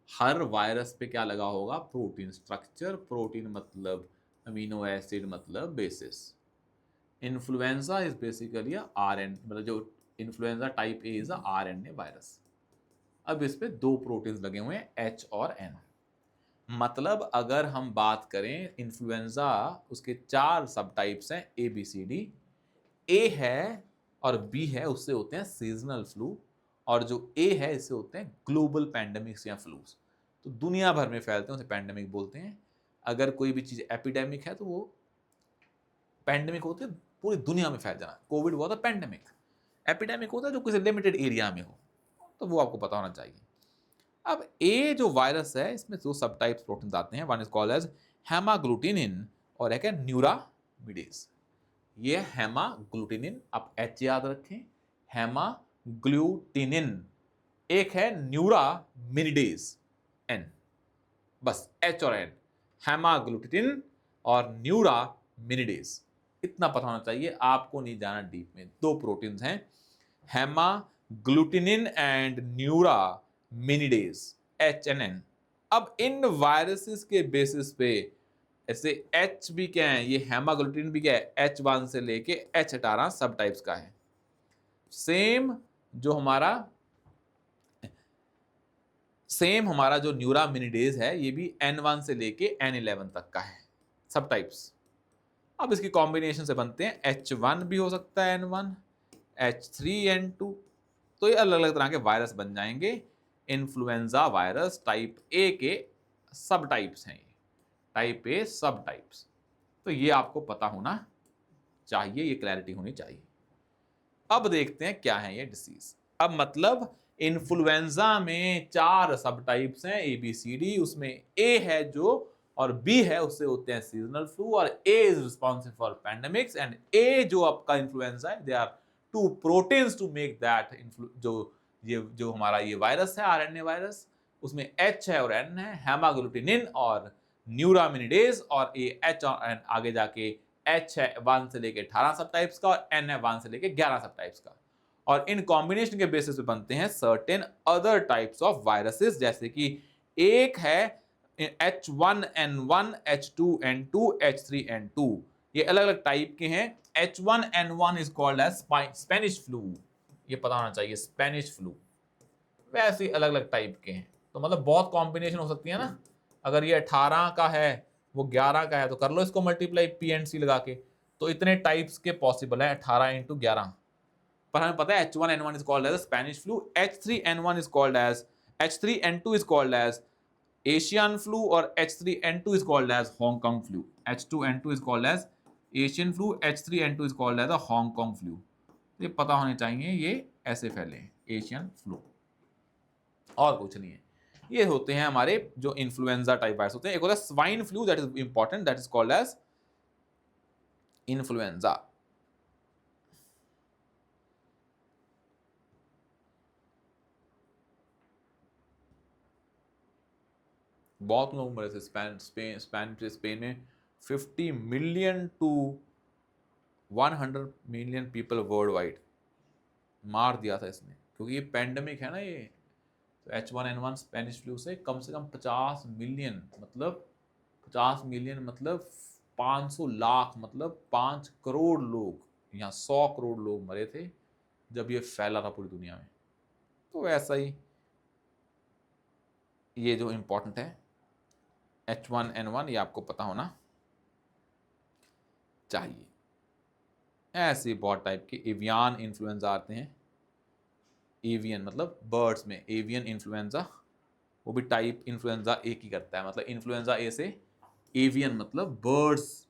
हर वायरस पे क्या लगा होगा, प्रोटीन स्ट्रक्चर, प्रोटीन मतलब अमीनो एसिड मतलब basis. Influenza is basically RN, मतलब जो influenza type A is RNA virus. अब इस पे 2 प्रोटीन्स लगे हुए हैं, एच और एन। मतलब अगर हम बात करें इन्फ्लुएंजा, उसके 4 सब टाइप्स हैं, ए बी सी डी। ए है और बी है, उससे होते हैं सीजनल फ्लू, और जो ए है इससे होते हैं ग्लोबल पैंडेमिक्स या फ्लूज। तो दुनिया भर में फैलते हैं, उसे पैंडेमिक बोलते हैं। अगर कोई भी चीज़ एपिडेमिक है तो वो पैंडेमिक होते हैं, पूरी दुनिया में फैल जाना। कोविड हुआ था पैंडेमिक। एपिडेमिक होता है जो किसी लिमिटेड एरिया में हो, तो वो आपको पता होना चाहिए। अब ए जो वायरस है, इसमें 2 सब टाइप्स प्रोटीन आते हैं, वन इज कॉल्ड एज हेमाग्लूटिनिन और एक है न्यूरामिडेज। ये हेमाग्लूटिनिन, आप एच याद रखें, हेमाग्लूटिनिन। एक है न्यूरामिनिडेज, एन, बस एच और एन, हेमाग्लूटिनिन और न्यूरामिनिडेज, इतना पता होना चाहिए, आपको नहीं जाना डीप में। 2 प्रोटीन्स हैं, हेमाग्लूटिनिन एंड न्यूरामिनिडेज, एच एन एन। अब इन वायरसेस के बेसिस पे, ऐसे एच भी क्या है, ये हेमाग्लूटिन भी क्या है, H1 से लेके H18 सब टाइप्स का है। सेम हमारा जो न्यूरामिनिडेज है, ये भी N1 से लेके N11 तक का है, सब टाइप्स। अब इसकी कॉम्बिनेशन से बनते हैं, H1 भी हो सकता है N1, H3N2, तो ये अलग अलग तरह के वायरस बन जाएंगे। इन्फ्लुएंजा वायरस टाइप ए के सब टाइप्स हैं, टाइप ए सब टाइप्स। तो ये आपको पता होना चाहिए, ये क्लैरिटी होनी चाहिए। अब देखते हैं क्या है ये डिसीज। अब मतलब इन्फ्लुएंजा में 4 सब टाइप्स हैं ए बी सी डी, उसमें ए है जो और बी है उससे होते हैं सीजनल फ्लू, और A is responsible for pandemics, and A जो आपका इन्फ्लुएंजा है, they are two proteins to make that जो हमारा ये वायरस है आरएनए वायरस, उसमें एच है और एन है, हेमाग्लूटिनिन और न्यूरामिनिडेज, और ये एच और एन आगे जाके एच है 1 से लेके 18 सब टाइप्स का और एन है 1 से लेके 11 सब टाइप्स का, और इन कॉम्बिनेशन के बेसिस पे बनते हैं certain other types of viruses, जैसे कि एक है H1N1, H2N2, H3N2, ये अलग अलग टाइप के हैं। H1N1 is called as Spanish flu, ये पता होना चाहिए, स्पेनिश फ्लू। वैसे अलग अलग टाइप के हैं, तो मतलब बहुत कॉम्बिनेशन हो सकती है ना। अगर ये 18 का है, वो 11 का है, तो कर लो इसको मल्टीप्लाई पी एंड सी लगा के, तो इतने टाइप्स के पॉसिबल है 18 इंटू 11। पर हमें पता है H1N1 is called as Spanish flu, H3N1 is called as, H3N2 is called as Asian flu, और H3N2 is called as Hong Kong flu. H2N2 is called as Asian flu, H3N2 is called as Hong Kong flu. ये पता होने चाहिए, ये ऐसे फैले Asian flu, और कुछ नहीं है। ये होते हैं हमारे जो इन्फ्लुएंजा टाइप वायरस होते हैं। एक होता है swine flu, that is important, that is called as influenza. बहुत लोग मरे थे स्पेन में 50 million to 100 million people worldwide मार दिया था इसने, क्योंकि ये पेंडेमिक है ना ये। तो H1N1 स्पेनिश फ्लू से कम 50 मिलियन, मतलब 50 मिलियन मतलब 500 लाख, मतलब 5 करोड़ लोग, यहाँ 100 करोड़ लोग मरे थे जब ये फैला था पूरी दुनिया में। तो वैसा ही ये जो इम्पोर्टेंट है H1N1, ये आपको पता होना चाहिए। ऐसे बहुत टाइप के एवियन इन्फ्लुएंजा आते हैं। एवियन मतलब बर्ड्स में एवियन इन्फ्लुएंजा, वो भी टाइप इन्फ्लुएंजा एक ही करता है, मतलब इन्फ्लुएंजा ए से एवियन मतलब बर्ड्स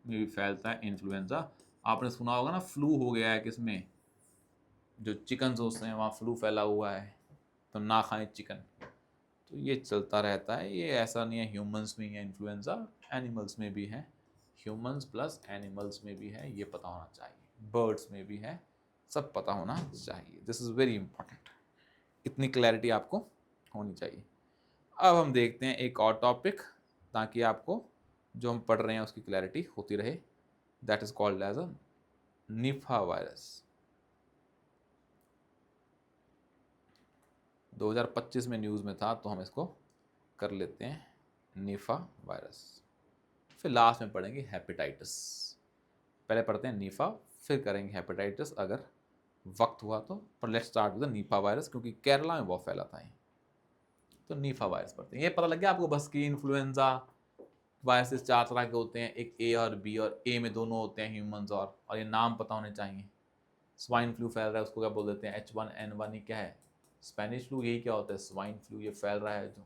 में भी फैलता है इन्फ्लुएंजा। आपने सुना होगा ना, फ्लू हो गया है किसमें, जो चिकन होते हैं वहाँ फ्लू फैला हुआ है, तो ना खाएं चिकन। तो ये चलता रहता है, ये ऐसा नहीं है ह्यूमंस में ही है इन्फ्लुएंजा, एनिमल्स में भी है, ह्यूमंस प्लस एनिमल्स में भी है, ये पता होना चाहिए, बर्ड्स में भी है, सब पता होना चाहिए। दिस इज़ वेरी इंपॉर्टेंट, इतनी क्लैरिटी आपको होनी चाहिए। अब हम देखते हैं एक और टॉपिक, ताकि आपको जो हम पढ़ रहे हैं उसकी क्लैरिटी होती रहे। That is called as a Nipah virus. 2025 में न्यूज़ में था, तो हम इसको कर लेते हैं निफा वायरस, फिर लास्ट में पढ़ेंगे हेपेटाइटिस। पहले पढ़ते हैं निफा, फिर करेंगे हेपेटाइटिस अगर वक्त हुआ तो। पर लेट्स स्टार्ट विद द निफा वायरस, क्योंकि केरला में बहुत फैला था ये। तो निफा वायरस पढ़ते हैं। ये पता लग गया आपको बस कि इन्फ्लुएंजा वायरसेस 4 तरह के होते हैं, एक ए और बी, और ए में दोनों होते हैं ह्यूमंस, और ये नाम पता होने चाहिए। स्वाइन फ्लू फैल रहा है, उसको क्या बोल देते हैं, H1N1 ही क्या है, स्पेनिश फ्लू, यही क्या होता है, स्वाइन फ्लू। ये फैल रहा है जो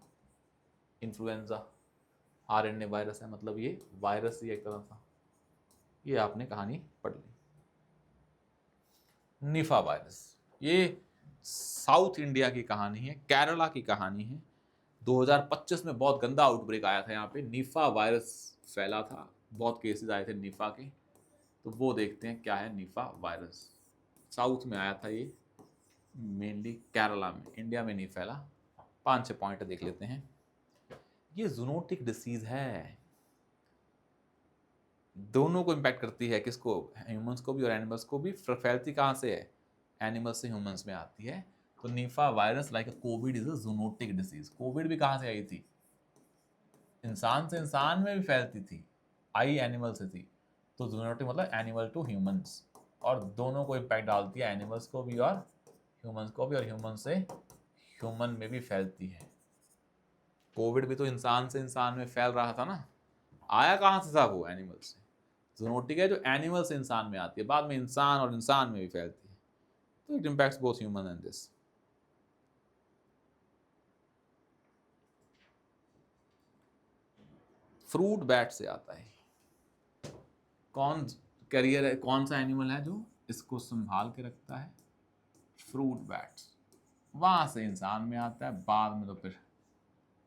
इन्फ्लुएंजा आरएनए वायरस है, मतलब ये वायरस ही एक तरह का। ये आपने कहानी पढ़ ली। निफा वायरस, ये साउथ इंडिया की कहानी है, केरला की कहानी है। 2025 में बहुत गंदा आउटब्रेक आया था यहाँ पे, निफा वायरस फैला था, बहुत केसेस आए थे निफा के। तो वो देखते हैं क्या है निफा वायरस। साउथ में आया था ये, मेनली केरला में, इंडिया में नहीं फैला। 5-6 पॉइंट देख लेते हैं। ये जूनोटिक डिसीज है, दोनों को इम्पैक्ट करती है, किसको, ह्यूमंस को भी और एनिमल्स को भी। फैलती कहाँ से है, एनिमल्स से ह्यूमंस में आती है। तो निफा virus like Covid is a zoonotic disease. Covid भी कहाँ से आई थी, इंसान से इंसान में भी फैलती थी, आई एनिमल से थी। तो जूनोटिक मतलब एनिमल टू ह्यूमंस, और दोनों को इम्पैक्ट डालती है, एनिमल्स को भी और ह्यूमंस को भी, और ह्यूमन से ह्यूमन में भी फैलती है। कोविड भी तो इंसान से इंसान में फैल रहा था ना, आया कहाँ से था, वो एनिमल से। जूनोटिक है जो एनिमल से इंसान में आती है, बाद में इंसान और इंसान में भी फैलती है। तो it impacts both human and this. Fruit bat से आता है। कौन कैरियर है, कौन सा एनिमल है जो इसको संभाल के रखता है फ्रूट बैट्स, वहाँ से इंसान में आता है, बाद में तो फिर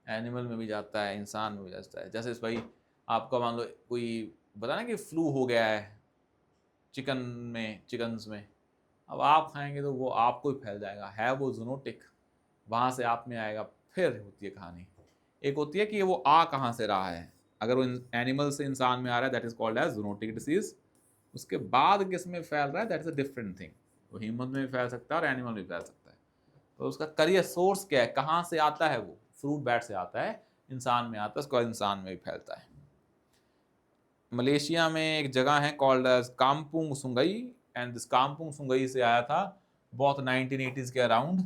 एनिमल में भी जाता है, इंसान में भी जाता है। जैसे इस भाई आपका मान लो कोई बता ना कि फ्लू हो गया है चिकन्स में, अब आप खाएंगे तो वो आपको ही फैल जाएगा, है वो जूनोटिक, वहाँ से आप में आएगा। फिर होती है कहानी, एक होती है कि वो आ कहाँ से रहा है, अगर वो एनिमल से इंसान में आ रहा है that is called as zoonotic disease. उसके बाद किस में फैल रहा है that is a different thing, वो ह्यूमन में भी फैल सकता है और एनिमल में भी फैल सकता है। तो उसका करियर सोर्स क्या है, कहाँ से आता है, वो फ्रूट बैट से आता है, इंसान में आता है, उसके बाद इंसान में भी फैलता है। मलेशिया में एक जगह है called as Kampung Sungai, and this Kampung Sungai से आया था बहुत 1980s के अराउंड,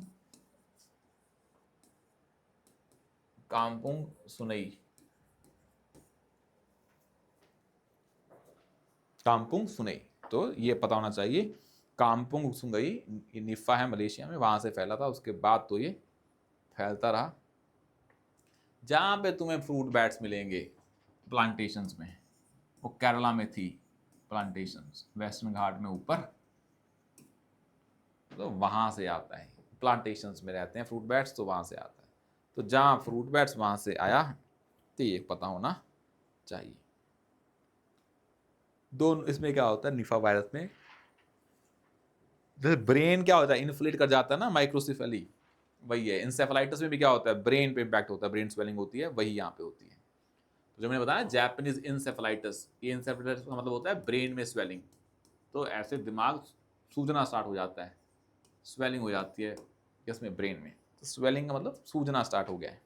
कामपुंग सुनई, कामपुंग सुनई, तो ये पता होना चाहिए। कामपुंग सुंगई निफा है मलेशिया में, वहां से फैला था, उसके बाद तो ये फैलता रहा। जहां पे तुम्हें फ्रूट बैट्स मिलेंगे प्लांटेशंस में, वो केरला में थी प्लांटेशंस, वेस्टर्न घाट में ऊपर, तो वहां से आता है, प्लांटेशंस में रहते हैं फ्रूट बैट्स, तो वहां से आता है। तो जहां फ्रूट बैट्स वहां से आया, तो ये पता होना चाहिए। दोनों इसमें क्या होता है, निफा वायरस में जैसे ब्रेन क्या होता है, इन्फ्लेट कर जाता है ना, माइक्रोसिफेली, वही है। इंसेफेलाइटिस में भी क्या होता है, ब्रेन पे इम्पैक्ट होता है, ब्रेन स्वेलिंग होती है, वही यहाँ पे होती है। तो जो मैंने बताया जापानीज इंसेफेलाइटिस, ये इंसेफेलाइटिस का मतलब होता है ब्रेन में स्वेलिंग, तो ऐसे दिमाग सूजना स्टार्ट हो जाता है, स्वेलिंग हो जाती है इसमें ब्रेन में, तो स्वेलिंग का मतलब सूजना स्टार्ट हो गया है।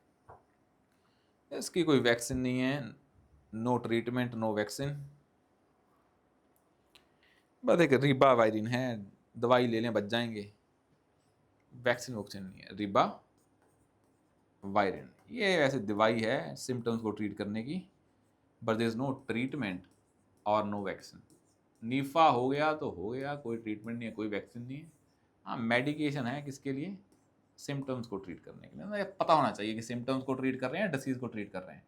इसकी कोई वैक्सीन नहीं है, नो ट्रीटमेंट नो वैक्सीन, बस एक रिबा वायरिन है, दवाई ले लें बच जाएंगे, वैक्सीन वैक्सीन नहीं है। रिबा वायरिन ये ऐसी दवाई है सिम्टम्स को ट्रीट करने की, but there is no treatment और नो वैक्सीन। नीफा हो गया तो हो गया, कोई ट्रीटमेंट नहीं है, कोई वैक्सीन नहीं है। हाँ मेडिकेशन है किसके लिए, सिम्टम्स को ट्रीट करने के लिए। ना ये पता होना चाहिए कि सिम्टम्स को ट्रीट कर रहे हैं, डिसीज को ट्रीट कर रहे हैं,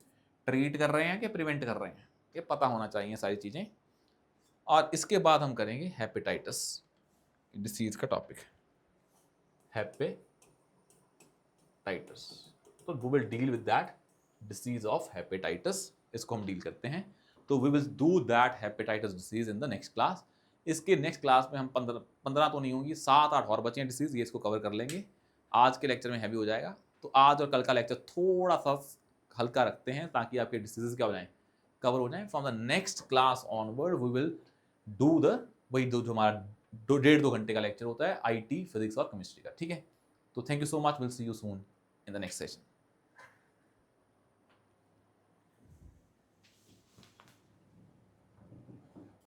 ट्रीट कर रहे हैं कि प्रिवेंट कर रहे हैं, ये पता होना चाहिए सारी चीज़ें। और इसके बाद हम करेंगे हेपेटाइटिस डिसीज का टॉपिक, हेपेटाइटिस, तो we will deal with that disease of hepatitis, इसको हम डील करते हैं। तो we will do that hepatitis disease in the next class. इसके नेक्स्ट क्लास में हम 15 तो नहीं होंगी, 7-8 और बचे हैं डिसीज, ये इसको कवर कर लेंगे। आज के लेक्चर में हैवी हो जाएगा, तो आज और कल का लेक्चर थोड़ा सा हल्का रखते हैं ताकि आपके डिसीजेस क्या हो जाएं, कवर हो जाएं। From the next class onward we will do the वही जो हमारा 1.5-2 घंटे का लेक्चर होता है IT फिजिक्स और केमिस्ट्री का, ठीक है। तो thank you so much, will see you soon in the next session.